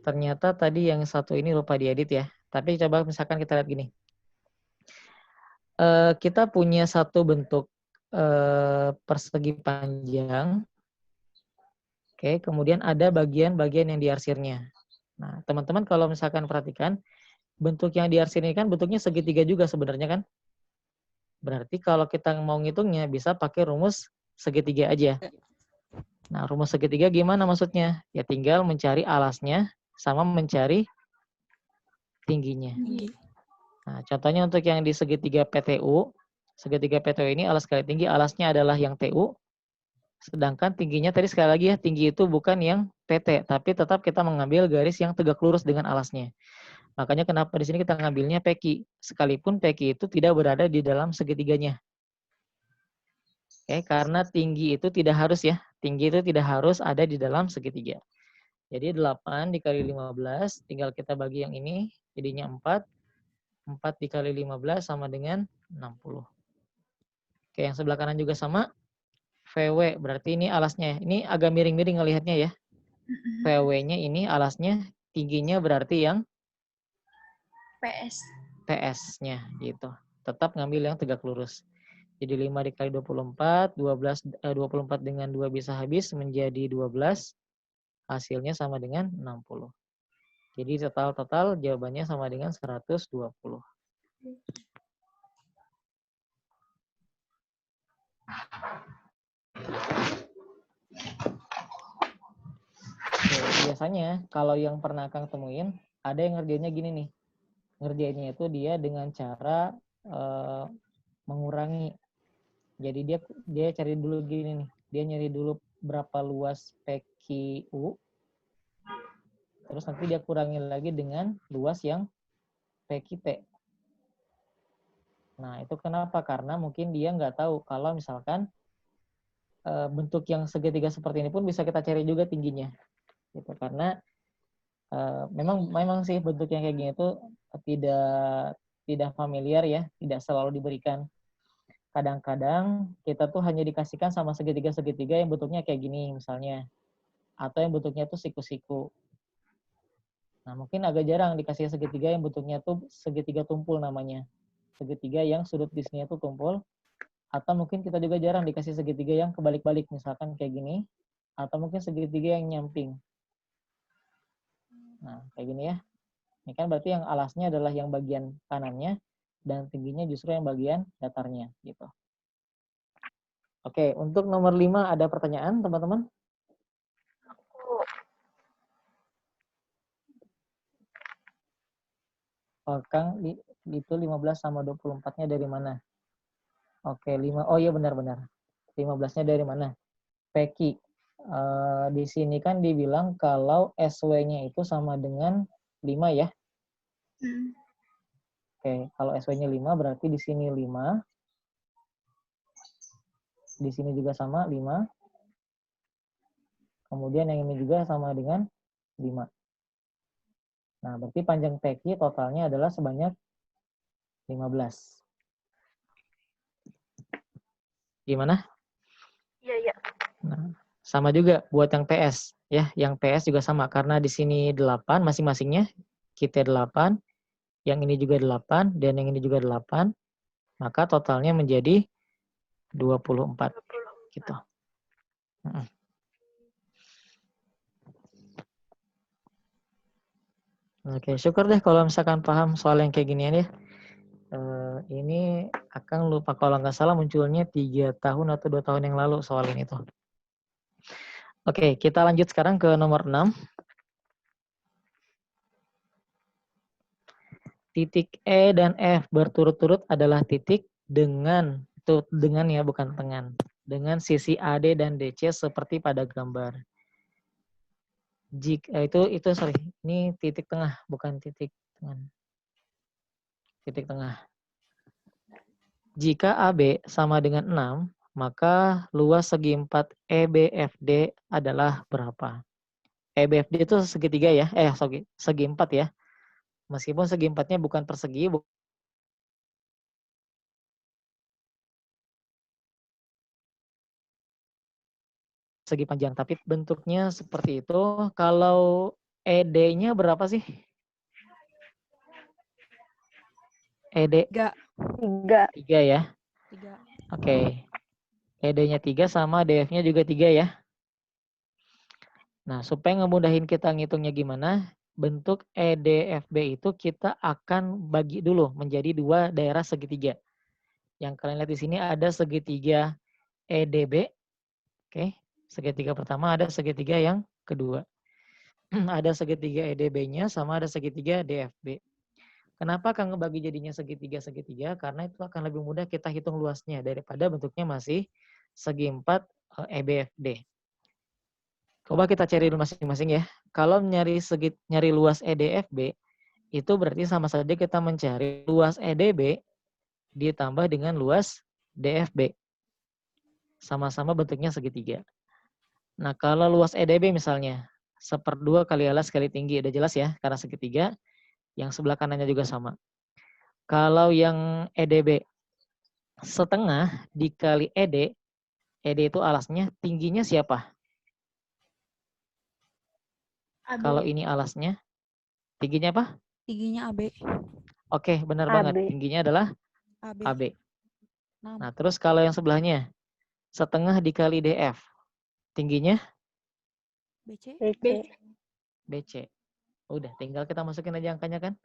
A: Ternyata tadi yang satu ini lupa diedit ya. Tapi coba misalkan kita lihat gini. Kita punya satu bentuk persegi panjang. Oke, kemudian ada bagian-bagian yang diarsirnya. Nah, teman-teman kalau misalkan perhatikan, bentuk yang diarsir ini kan bentuknya segitiga juga sebenarnya kan? Berarti kalau kita mau ngitungnya bisa pakai rumus segitiga aja. Nah, rumus segitiga gimana maksudnya? Ya tinggal mencari alasnya sama mencari tingginya. Nah, contohnya untuk yang di segitiga PTU ini alas kali tinggi, alasnya adalah yang TU, sedangkan tingginya tadi sekali lagi ya, tinggi itu bukan yang PT, tapi tetap kita mengambil garis yang tegak lurus dengan alasnya. Makanya kenapa di sini kita ngambilnya PQ, sekalipun PQ itu tidak berada di dalam segitiganya. Karena tinggi itu tidak harus ya, tinggi itu tidak harus ada di dalam segitiga. Jadi 8 dikali 15, tinggal kita bagi yang ini, jadinya 4. 4 dikali 15 sama dengan 60. Oke, yang sebelah kanan juga sama. VW, berarti ini alasnya. Ini agak miring-miring ngelihatnya ya. VW-nya ini alasnya, tingginya berarti yang PS-nya gitu. Tetap ngambil yang tegak lurus. Jadi 5 dikali 24, 24 dengan 2 bisa habis menjadi 12. Hasilnya sama dengan 60. Jadi total jawabannya sama dengan 120. Biasanya kalau yang pernah Kang temuin, ada yang ngerjainnya gini nih. Ngerjainnya itu dia dengan cara mengurangi. Jadi dia cari dulu gini nih. Dia nyari dulu berapa luas PQU. Terus nanti dia kurangi lagi dengan luas yang PQT. Nah, itu kenapa? Karena mungkin dia nggak tahu kalau misalkan bentuk yang segitiga seperti ini pun bisa kita cari juga tingginya. Gitu. Karena memang sih bentuk yang kayak gini itu tidak familiar ya, tidak selalu diberikan. Kadang-kadang kita tuh hanya dikasihkan sama segitiga-segitiga yang bentuknya kayak gini misalnya, atau yang bentuknya tuh siku-siku. Nah, mungkin agak jarang dikasih segitiga yang bentuknya tuh segitiga tumpul namanya. Segitiga yang sudut di sini tuh tumpul, atau mungkin kita juga jarang dikasih segitiga yang kebalik-balik, misalkan kayak gini, atau mungkin segitiga yang nyamping. Nah, kayak gini ya. Ini kan berarti yang alasnya adalah yang bagian kanannya, dan tingginya justru yang bagian datarnya. Gitu. Oke, untuk nomor 5 ada pertanyaan, teman-teman? Oh, Kang, itu 15 sama 24-nya dari mana? Oke, 5. Oh iya benar-benar. 15-nya dari mana? PQ. Di sini kan dibilang kalau SW-nya itu sama dengan 5 ya. Oke, kalau SW-nya 5 berarti di sini 5. Di sini juga sama 5. Kemudian yang ini juga sama dengan 5. Nah, berarti panjang TQ totalnya adalah sebanyak 15. Gimana?
B: Iya.
A: Nah, sama juga buat yang PS. Ya, yang PS juga sama. Karena di sini 8 masing-masingnya. Kita 8. Yang ini juga 8. Dan yang ini juga 8. Maka totalnya menjadi 24. Gitu. Oke, syukur deh kalau misalkan paham soal yang kayak ginian ya. Ini Akang lupa kalau nggak salah munculnya 3 tahun atau 2 tahun yang lalu soal ini tuh. Oke, kita lanjut sekarang ke nomor 6. Titik E dan F berturut-turut adalah titik dengan, itu dengan ya bukan dengan. Dengan sisi AD dan DC seperti pada gambar. Jika itu sorry, ini titik tengah bukan titik tengah. Titik tengah. Jika AB sama dengan 6, maka luas segi 4 EBFD adalah berapa? EBFD itu segitiga ya, segi 4 ya. Meskipun segi 4-nya bukan persegi, segi panjang, tapi bentuknya seperti itu. Kalau ED-nya berapa sih? ED
D: 3.
A: 3 ya.
D: 3.
A: Oke. ED-nya 3 sama DF-nya juga 3 ya. Nah, supaya ngemudahin kita ngitungnya gimana, bentuk EDFB itu kita akan bagi dulu menjadi 2 daerah segitiga. Yang kalian lihat di sini ada segitiga EDB. Oke. Segitiga pertama, ada segitiga yang kedua. Ada segitiga EDB-nya sama ada segitiga DFB. Kenapa akan ngebagi jadinya segitiga-segitiga? Karena itu akan lebih mudah kita hitung luasnya daripada bentuknya masih segi 4 EBFD. Coba kita cari dulu masing-masing ya. Kalau nyari luas EDFB, itu berarti sama saja kita mencari luas EDB ditambah dengan luas DFB. Sama-sama bentuknya segitiga. Nah, kalau luas EDB misalnya 1/2 kali alas kali tinggi, udah jelas ya, karena segitiga. Yang sebelah kanannya juga sama. Kalau yang EDB setengah dikali ED itu alasnya, tingginya siapa?
C: AB.
A: Kalau ini alasnya, tingginya apa?
D: Tingginya AB.
A: Oke, benar banget. Tingginya adalah AB. Nah, terus kalau yang sebelahnya, setengah dikali DF, tingginya?
D: BC.
A: BC. Udah, tinggal kita masukin aja angkanya kan.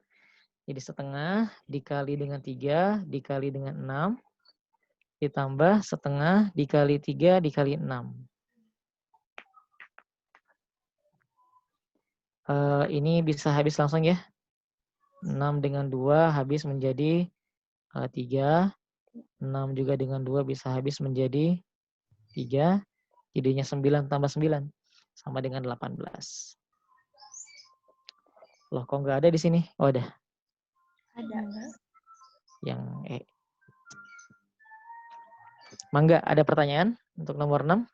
A: Jadi setengah dikali dengan 3 dikali dengan 6 ditambah setengah dikali 3 dikali 6. Ini bisa habis langsung ya. 6 dengan 2 habis menjadi 3. 6 juga dengan 2 bisa habis menjadi 3. Jadinya 9 tambah 9 sama dengan 18. Loh, kok nggak ada di sini? Oh, ada.
C: Ada.
A: Yang E. Mangga, ada pertanyaan untuk nomor 6?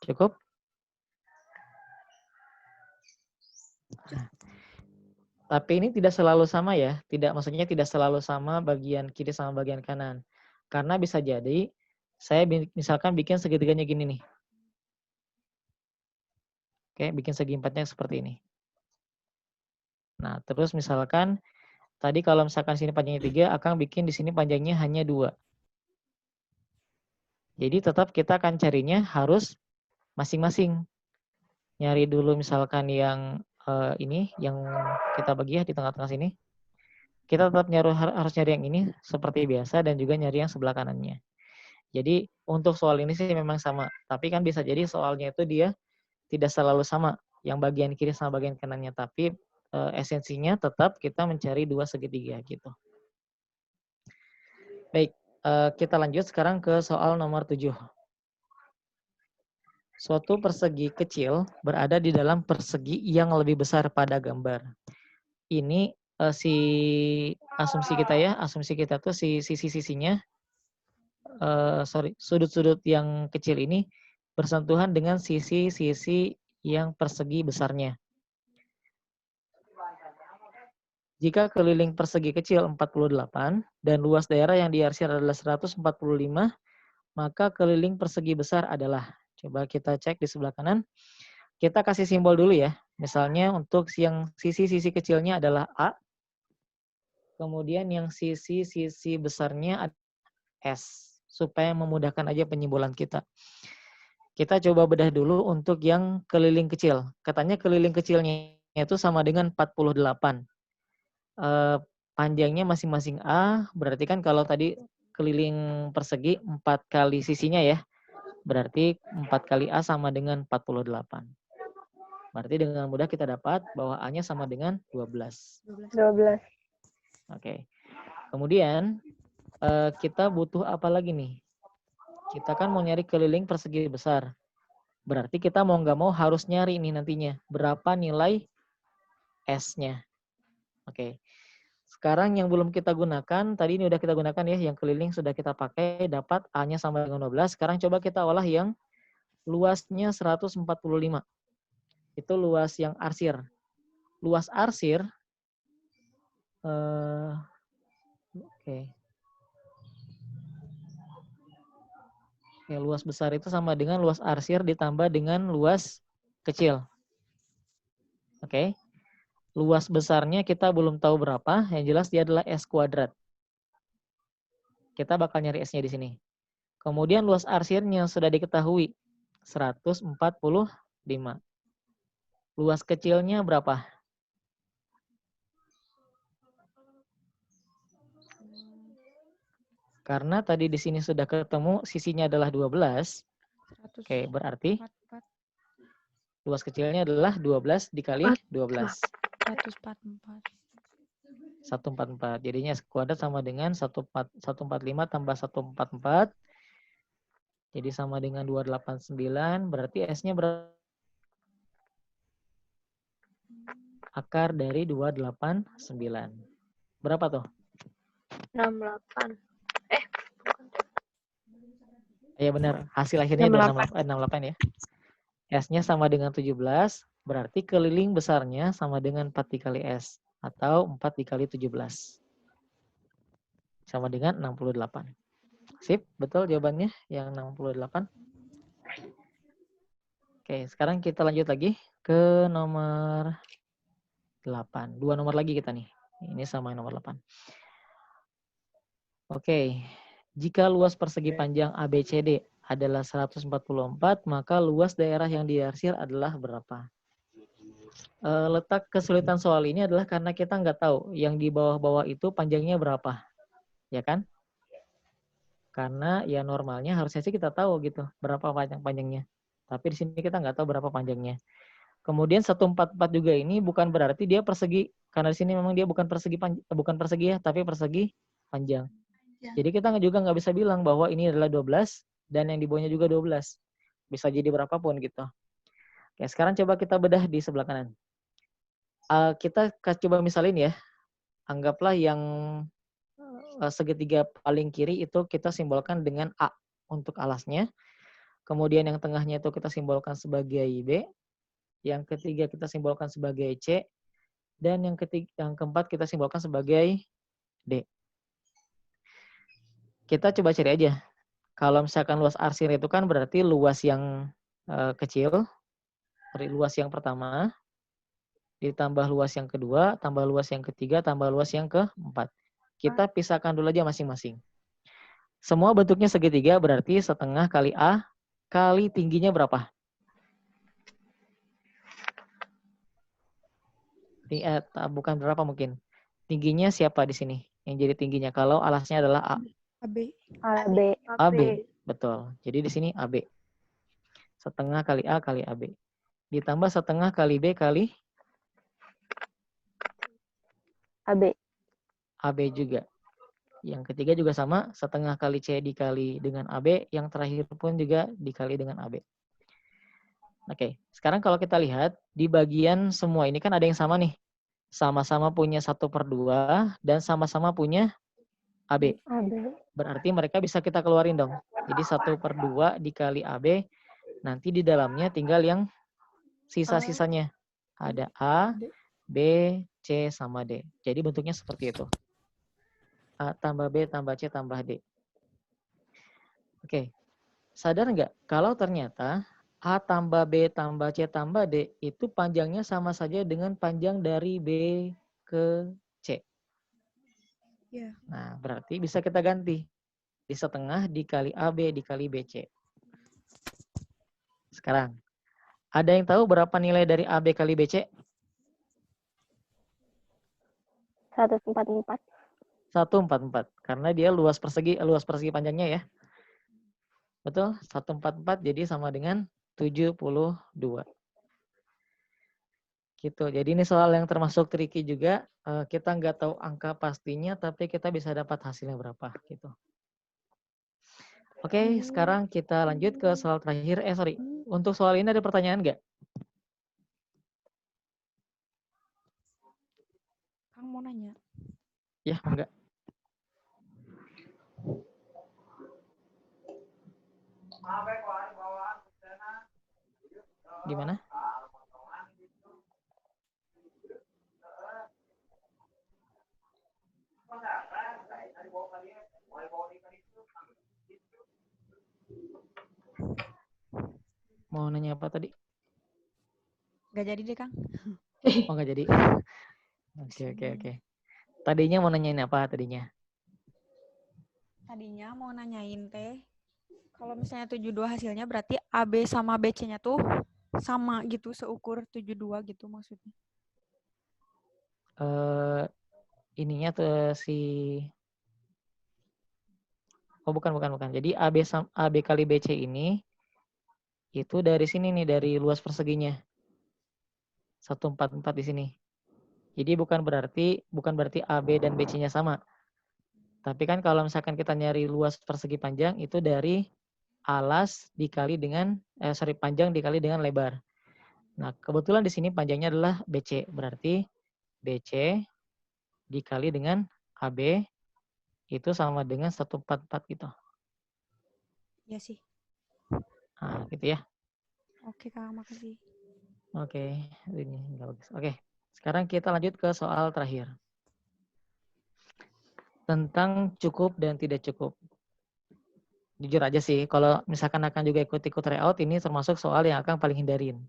A: Cukup? Tapi ini tidak selalu sama ya. Maksudnya tidak selalu sama bagian kiri sama bagian kanan. Karena bisa jadi saya misalkan bikin segitiganya gini nih. Oke, bikin segi 4-nya seperti ini. Nah, terus misalkan tadi kalau misalkan sini panjangnya 3, akan bikin di sini panjangnya hanya 2. Jadi tetap kita akan carinya harus masing-masing. Nyari dulu misalkan yang ini, yang kita bagi ya di tengah-tengah sini. Kita tetap harus nyari yang ini seperti biasa dan juga nyari yang sebelah kanannya. Jadi untuk soal ini sih memang sama. Tapi kan bisa jadi soalnya itu dia tidak selalu sama. Yang bagian kiri sama bagian kanannya. Tapi esensinya tetap kita mencari 2 segitiga gitu. Baik, kita lanjut sekarang ke soal nomor 7. Suatu persegi kecil berada di dalam persegi yang lebih besar pada gambar. Ini si asumsi kita ya, asumsi kita tuh si sisi-sisinya, sudut-sudut yang kecil ini bersentuhan dengan sisi-sisi yang persegi besarnya. Jika keliling persegi kecil 48 dan luas daerah yang diarsir adalah 145, maka keliling persegi besar adalah, coba kita cek di sebelah kanan. Kita kasih simbol dulu ya. Misalnya untuk yang sisi-sisi kecilnya adalah A, kemudian yang sisi-sisi besarnya adalah S, supaya memudahkan aja penyimbolan kita. Kita coba bedah dulu untuk yang keliling kecil. Katanya keliling kecilnya itu sama dengan 48. Panjangnya masing-masing A, berarti kan kalau tadi keliling persegi 4 kali sisinya ya, berarti 4 kali A sama dengan 48. Berarti dengan mudah kita dapat bahwa A-nya sama dengan 12.
B: 12.
A: Oke. Kemudian kita butuh apa lagi nih? Kita kan mau nyari keliling persegi besar. Berarti kita mau nggak mau harus nyari ini nantinya. Berapa nilai S-nya. Oke. Sekarang yang belum kita gunakan, tadi ini udah kita gunakan ya, yang keliling sudah kita pakai, dapat A-nya sama dengan 12. Sekarang coba kita olah yang luasnya 145. Itu luas yang arsir. Luas arsir, oke, luas besar itu sama dengan luas arsir ditambah dengan luas kecil. Oke. Luas besarnya kita belum tahu berapa, yang jelas dia adalah S kuadrat. Kita bakal nyari S-nya di sini. Kemudian luas arsirnya sudah diketahui, 145. Luas kecilnya berapa? Karena tadi di sini sudah ketemu sisinya adalah 12. Oke, berarti luas kecilnya adalah 12 dikali 12. 144. Jadinya S kuadrat sama dengan 145 tambah 144. Jadi sama dengan 289. Berarti S-nya berapa? Akar dari 289. Berapa tuh?
B: 68.
A: Ya benar. Hasil akhirnya 68 ya. S-nya sama dengan 17. Berarti keliling besarnya sama dengan 4 dikali S. Atau 4 dikali 17. Sama dengan 68. Sip, betul jawabannya yang 68. Oke, sekarang kita lanjut lagi ke nomor 8. 2 nomor lagi kita nih. Ini sama yang nomor 8. Oke, jika luas persegi panjang ABCD adalah 144, maka luas daerah yang diarsir adalah berapa? Letak kesulitan soal ini adalah karena kita nggak tahu yang di bawah-bawah itu panjangnya berapa, ya kan? Karena ya normalnya harusnya sih kita tahu gitu berapa panjangnya. Tapi di sini kita nggak tahu berapa panjangnya. Kemudian 144 juga ini bukan berarti dia persegi, karena di sini memang dia bukan persegi ya, tapi persegi panjang. Jadi kita juga nggak bisa bilang bahwa ini adalah 12 dan yang di bawahnya juga 12. Bisa jadi berapapun gitu. Oke, sekarang coba kita bedah di sebelah kanan. Kita coba misalin ya. Anggaplah yang segitiga paling kiri itu kita simbolkan dengan A untuk alasnya. Kemudian yang tengahnya itu kita simbolkan sebagai B. Yang ketiga kita simbolkan sebagai C. Dan yang keempat kita simbolkan sebagai D. Kita coba cari aja. Kalau misalkan luas arsir itu kan berarti luas yang kecil. Luas yang pertama. Ditambah luas yang kedua, tambah luas yang ketiga, tambah luas yang keempat. Kita pisahkan dulu aja masing-masing. Semua bentuknya segitiga berarti setengah kali A kali tingginya berapa? Bukan berapa mungkin. Tingginya siapa di sini? Yang jadi tingginya kalau alasnya adalah A. AB. Betul. Jadi di sini AB. Setengah kali A kali AB. Ditambah setengah kali B kali AB juga. Yang ketiga juga sama, setengah kali C dikali dengan AB, yang terakhir pun juga dikali dengan AB. Oke, sekarang kalau kita lihat, di bagian semua ini kan ada yang sama nih. sama-sama punya 1/2 dan sama-sama punya AB.
B: AB.
A: Berarti mereka bisa kita keluarin dong. Jadi 1/2 dikali AB, nanti di dalamnya tinggal yang sisa-sisanya. Ada A, B, C, sama D. Jadi bentuknya seperti itu. A tambah B tambah C tambah D. Oke, sadar nggak kalau ternyata A tambah B tambah C tambah D itu panjangnya sama saja dengan panjang dari B ke C.
D: Iya.
A: Nah, berarti bisa kita ganti. Di setengah dikali AB dikali BC. Sekarang, ada yang tahu berapa nilai dari AB kali BC?
B: 144.
A: 144. Karena dia luas persegi panjangnya ya. Betul? 144 jadi sama dengan 72. Gitu. Jadi ini soal yang termasuk tricky juga. Kita nggak tahu angka pastinya, tapi kita bisa dapat hasilnya berapa. Gitu. Oke, sekarang kita lanjut ke soal terakhir. Sorry. Untuk soal ini ada pertanyaan nggak?
D: Kang mau nanya.
A: Ya, enggak. Gimana? Mau nanya apa tadi?
D: Gak jadi deh, Kang.
A: Oh, nggak jadi. Oke. Tadinya mau nanyain apa tadinya?
D: Tadinya mau nanyain teh, kalau misalnya 72 hasilnya berarti AB sama BC-nya tuh sama gitu, seukur 72 gitu maksudnya.
A: Ininya tuh Oh, bukan. Jadi AB kali BC ini itu dari sini nih, dari luas perseginya. 144 di sini. Jadi bukan berarti AB dan BC-nya sama. Tapi kan kalau misalkan kita nyari luas persegi panjang itu dari alas dikali dengan panjang dikali dengan lebar. Nah, kebetulan di sini panjangnya adalah BC. Berarti BC dikali dengan AB itu sama dengan 144 gitu.
D: Iya sih.
A: Nah, gitu ya.
D: Oke, Kang, makasih.
A: Oke, ini nggak bagus. Oke, sekarang kita lanjut ke soal terakhir. Tentang cukup dan tidak cukup. Jujur aja sih, kalau misalkan akan juga ikut-ikut tryout, ini termasuk soal yang akan paling hindarin.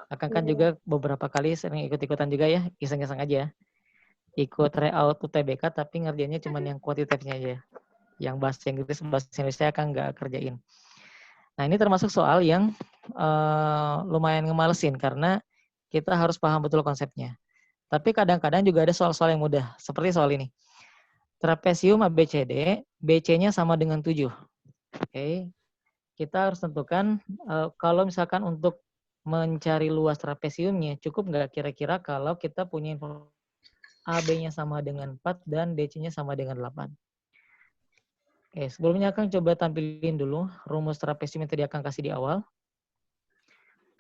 A: Akan kan juga beberapa kali sering ikut-ikutan juga ya, iseng-iseng aja. Ikut tryout UTBK tapi ngerjainnya cuma yang kuantitatifnya aja. Yang bahasa Inggris, bahasa Indonesia kan nggak kerjain. Nah, ini termasuk soal yang lumayan ngemalesin karena kita harus paham betul konsepnya. Tapi kadang-kadang juga ada soal-soal yang mudah, seperti soal ini. Trapesium ABCD, BC-nya sama dengan 7. Oke. Kita harus tentukan kalau misalkan untuk mencari luas trapesiumnya, cukup nggak kira-kira kalau kita punya informasi AB-nya sama dengan 4 dan DC-nya sama dengan 8. Oke, sebelumnya Kang coba tampilin dulu rumus trapesium yang tadi Kang kasih di awal.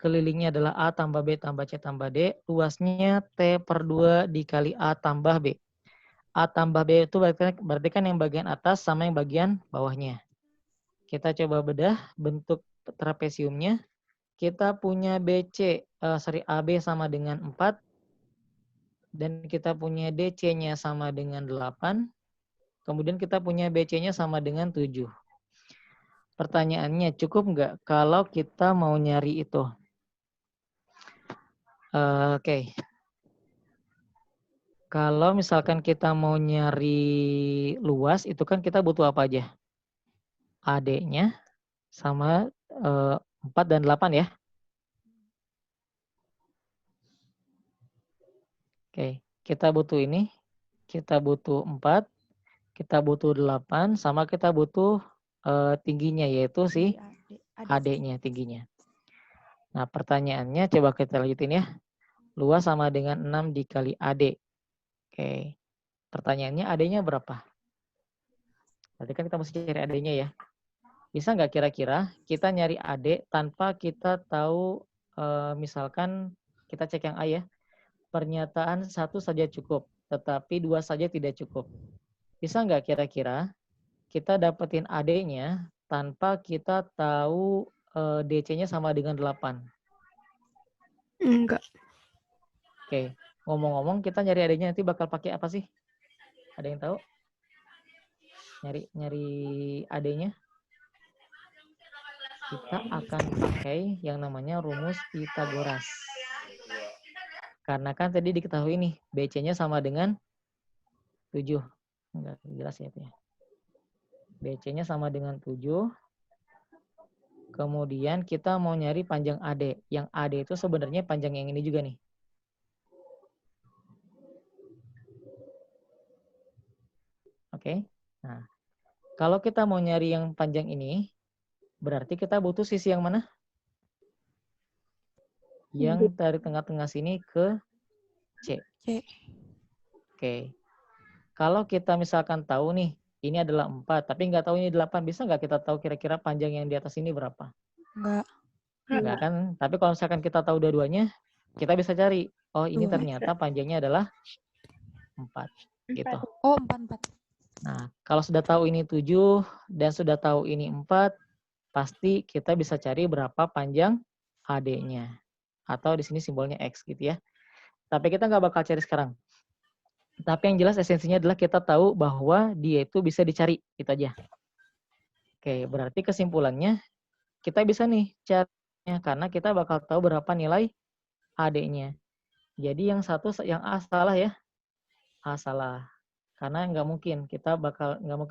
A: Kelilingnya adalah A tambah B tambah C tambah D. Luasnya T/2 dikali A tambah B. A tambah B itu berarti kan yang bagian atas sama yang bagian bawahnya. Kita coba bedah bentuk trapesiumnya. Kita punya AB sama dengan 4. Dan kita punya DC-nya sama dengan 8. Kemudian kita punya BC-nya sama dengan 7. Pertanyaannya, cukup nggak kalau kita mau nyari itu? Oke. Kalau misalkan kita mau nyari luas, itu kan kita butuh apa aja? AD-nya sama 4 dan 8 ya. Oke, kita butuh ini. Kita butuh 4, kita butuh 8, sama kita butuh tingginya, yaitu si AD-nya, tingginya. Nah, pertanyaannya coba kita lanjutin ya. Luas sama dengan 6 dikali AD. Oke. Pertanyaannya AD-nya berapa? Berarti kan kita mesti cari AD-nya ya. Bisa nggak kira-kira kita nyari AD tanpa kita tahu, misalkan kita cek yang A ya. pernyataan satu saja cukup, tetapi dua saja tidak cukup. Bisa nggak kira-kira kita dapetin AD-nya tanpa kita tahu DC-nya sama dengan 8?
C: Enggak.
A: Oke, ngomong-ngomong kita nyari AD-nya nanti bakal pakai apa sih? Ada yang tahu? Nyari AD-nya? Kita akan pakai yang namanya rumus Pythagoras. Karena kan tadi diketahui nih, BC-nya sama dengan 7. Enggak jelas ya itu ya. BC-nya sama dengan 7. Kemudian kita mau nyari panjang AD. Yang AD itu sebenarnya panjang yang ini juga nih. Oke. Nah, kalau kita mau nyari yang panjang ini, berarti kita butuh sisi yang mana? Yang dari tengah-tengah sini ke C.
D: C.
A: Oke. Kalau kita misalkan tahu nih, ini adalah 4, tapi nggak tahu ini 8, bisa nggak kita tahu kira-kira panjang yang di atas ini berapa?
D: Enggak.
A: Nggak kan? Tapi kalau misalkan kita tahu dua-duanya, kita bisa cari. Oh, ini
D: Dua.
A: ternyata panjangnya adalah 4. Gitu.
D: Oh, 4.
A: Nah, kalau sudah tahu ini 7 dan sudah tahu ini 4, pasti kita bisa cari berapa panjang AD-nya. Atau di sini simbolnya X gitu ya. Tapi kita nggak bakal cari sekarang. Tapi yang jelas esensinya adalah kita tahu bahwa dia itu bisa dicari. Itu aja. Oke, berarti kesimpulannya kita bisa nih carinya karena kita bakal tahu berapa nilai AD-nya. Jadi yang satu, yang A salah ya. A salah. Karena nggak mungkin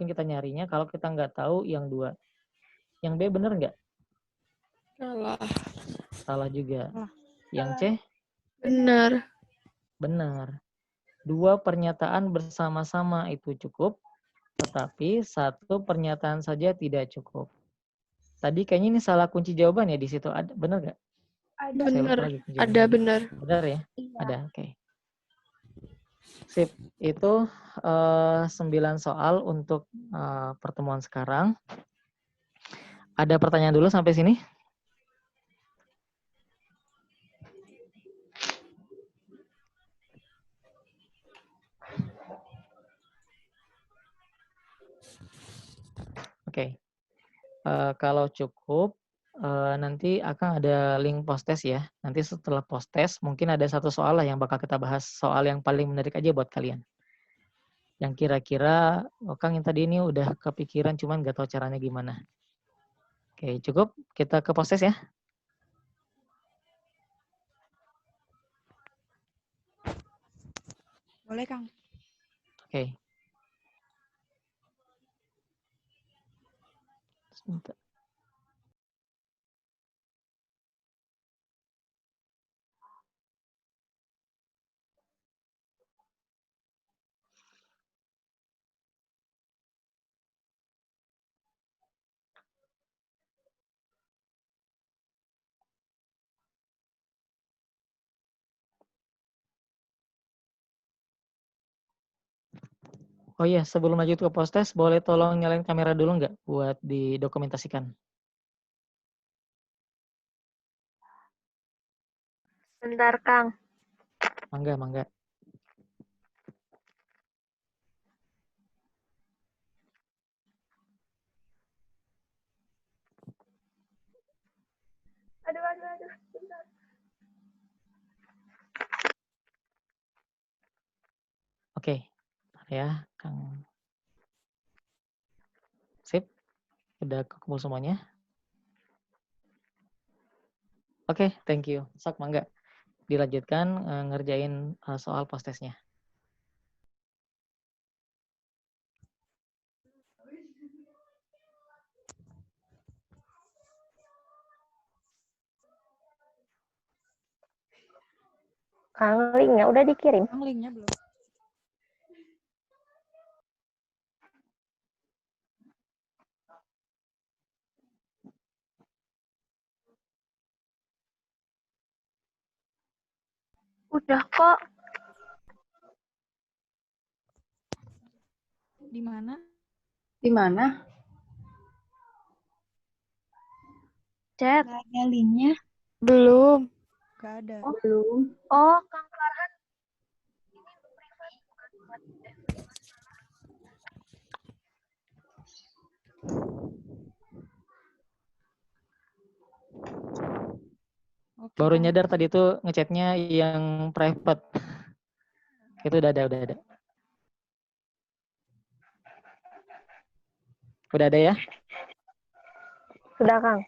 A: kita nyarinya kalau kita nggak tahu yang 2. Yang B bener nggak?
C: Salah.
A: Salah juga.
D: Salah.
A: Yang C?
C: Benar.
A: Benar. 2 pernyataan bersama-sama itu cukup, tetapi 1 pernyataan saja tidak cukup. Tadi kayaknya ini salah kunci jawaban ya di situ. Ada benar nggak?
C: Benar. Ada benar.
A: Benar ya? Ada, oke. Sip, itu 9 soal untuk pertemuan sekarang. Ada pertanyaan dulu sampai sini? Oke. Kalau cukup, nanti akan ada link post-test ya. Nanti setelah post-test, mungkin ada 1 soal lah yang bakal kita bahas. Soal yang paling menarik aja buat kalian. Yang kira-kira, Kang yang tadi ini udah kepikiran, cuman nggak tahu caranya gimana. Oke, cukup. Kita ke post-test ya.
D: Boleh, Kang.
A: Oke. Sebentar. Oh iya, sebelum lanjut ke post-test, boleh tolong nyalain kamera dulu nggak buat didokumentasikan?
B: Bentar, Kang.
A: Mangga, mangga.
B: Aduh. Bentar.
A: Oke, ya, Kang. Sip, udah kekumpul semuanya. Oke, thank you. Sok, mangga. Dilanjutkan ngerjain soal post-testnya.
B: Kang, linknya udah dikirim.
D: Kang, linknya belum.
B: Udah kok.
D: Di mana?
E: Di mana?
B: Chat.
E: Nggak ada linknya.
C: Belum.
D: Gak ada.
B: Oh, belum. Oh, Kang Farhan
D: Oke,
A: Baru
D: Kang.
A: nyadar tadi itu ngechatnya yang private. Itu udah ada, udah ada. Udah ada ya?
B: Sudah, Kang.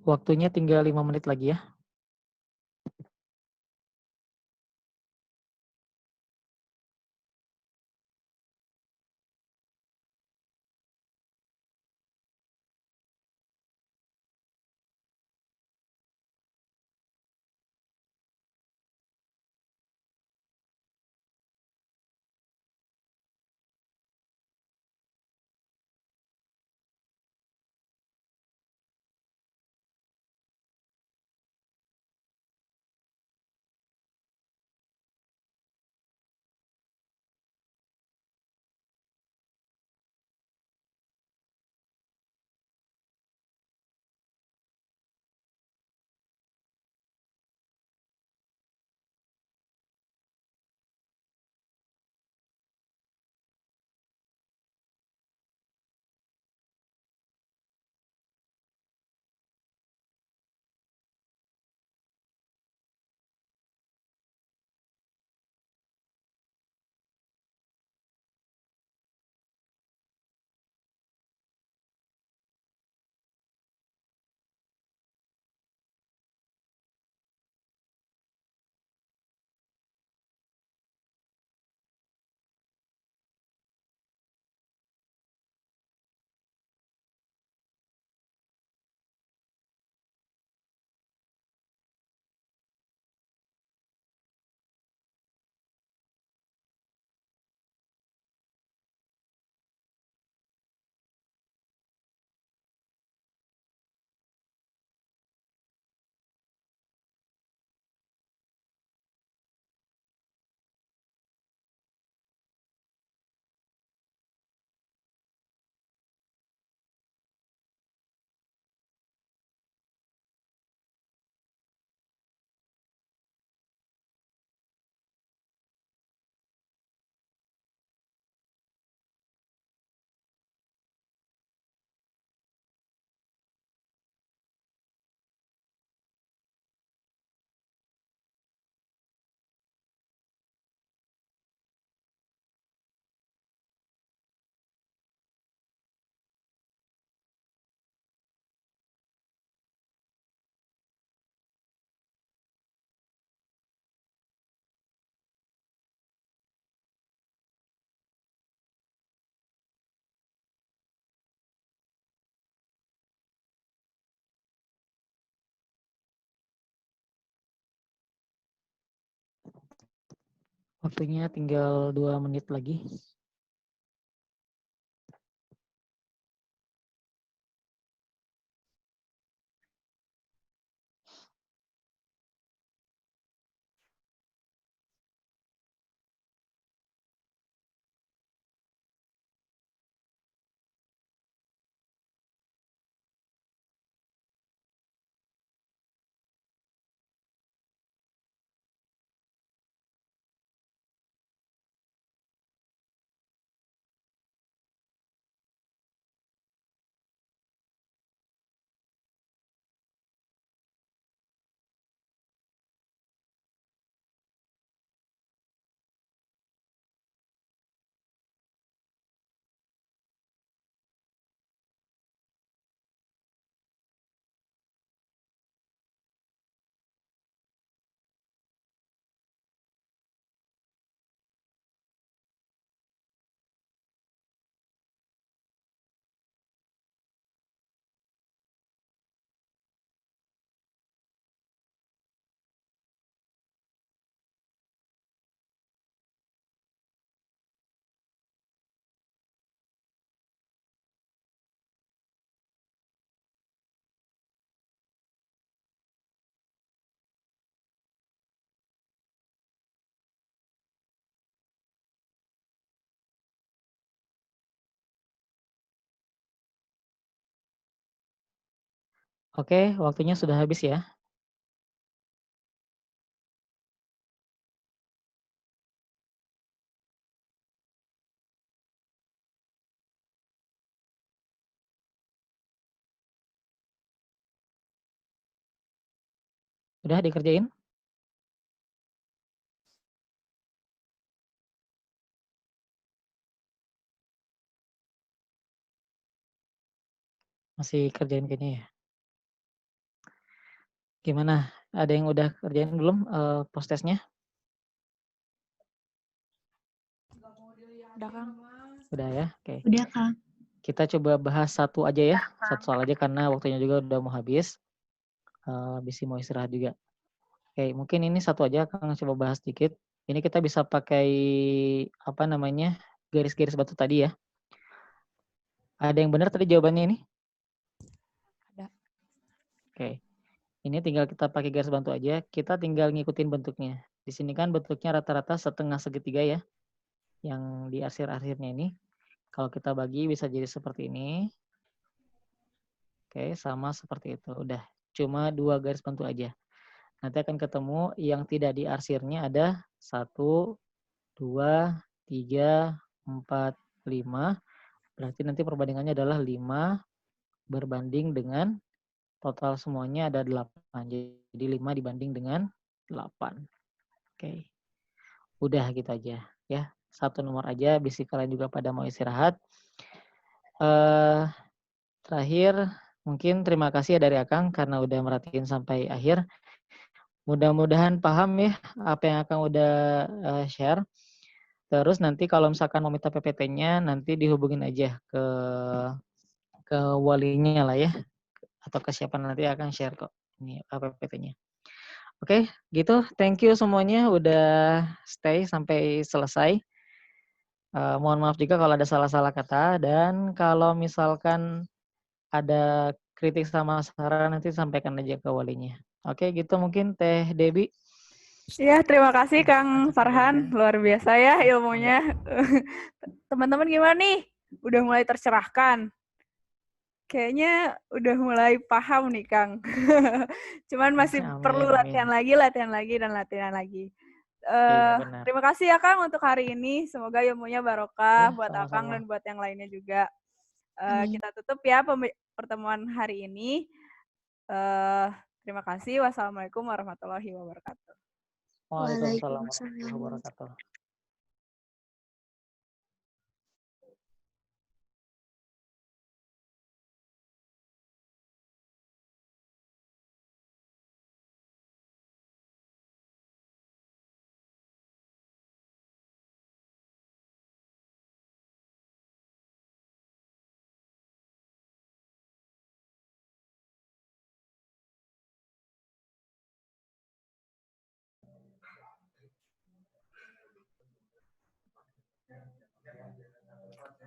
A: Waktunya tinggal 5 menit lagi ya. Waktunya tinggal 2 menit lagi. Oke, waktunya sudah habis ya. Udah dikerjain? Masih kerjain kayaknya ya. Gimana? Ada yang udah kerjain belum post testnya?
D: Udah, Kang.
A: Udah ya? Oke.
E: Udah, Kang.
A: Kita coba bahas satu aja ya. Satu soal aja karena waktunya juga udah mau habis. Habis mau istirahat juga. Oke, mungkin ini satu aja Kang coba bahas dikit. Ini kita bisa pakai apa namanya? Garis-garis batu tadi ya. Ada yang benar tadi jawabannya ini?
D: Ada.
A: Oke. Ini tinggal kita pakai garis bantu aja. Kita tinggal ngikutin bentuknya. Di sini kan bentuknya rata-rata setengah segitiga ya. Yang di akhir-akhirnya ini. Kalau kita bagi bisa jadi seperti ini. Oke, sama seperti itu. Udah, cuma 2 garis bantu aja. Nanti akan ketemu yang tidak di arsirnya ada 1, 2, 3, 4, 5. Berarti nanti perbandingannya adalah 5 berbanding dengan total semuanya ada 8. Jadi 5 dibanding dengan 8. Oke. Udah gitu aja ya. Satu nomor aja, bisi kalian juga pada mau istirahat. Terakhir, mungkin terima kasih ya dari Akang karena udah merhatiin sampai akhir. Mudah-mudahan paham ya apa yang Akang udah share. Terus nanti kalau misalkan mau minta PPT-nya, nanti dihubungin aja ke walinya lah ya. Atau ke siapa nanti akan share kok ini PPT-nya. Oke, gitu. Thank you semuanya udah stay sampai selesai. Mohon maaf juga kalau ada salah-salah kata. Dan kalau misalkan ada kritik sama saran nanti sampaikan aja ke walinya. Oke, gitu mungkin Teh Debbie.
C: Ya, terima kasih Kang Farhan. Luar biasa ya ilmunya. Teman-teman gimana nih? Udah mulai tercerahkan? Kayaknya udah mulai paham nih Kang. Cuman masih perlu latihan lagi, dan latihan lagi.
A: Iya, benar.
C: Terima kasih ya Kang untuk hari ini. Semoga ilmunya barokah
A: Ya,
C: buat
A: sama-sama.
C: Akang dan buat yang lainnya juga.
E: Amin.
C: Kita tutup ya pertemuan hari ini. Terima kasih. Wassalamualaikum warahmatullahi wabarakatuh.
A: Waalaikumsalam warahmatullahi wabarakatuh.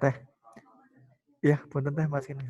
F: Teh. Iya, punten teh masukin.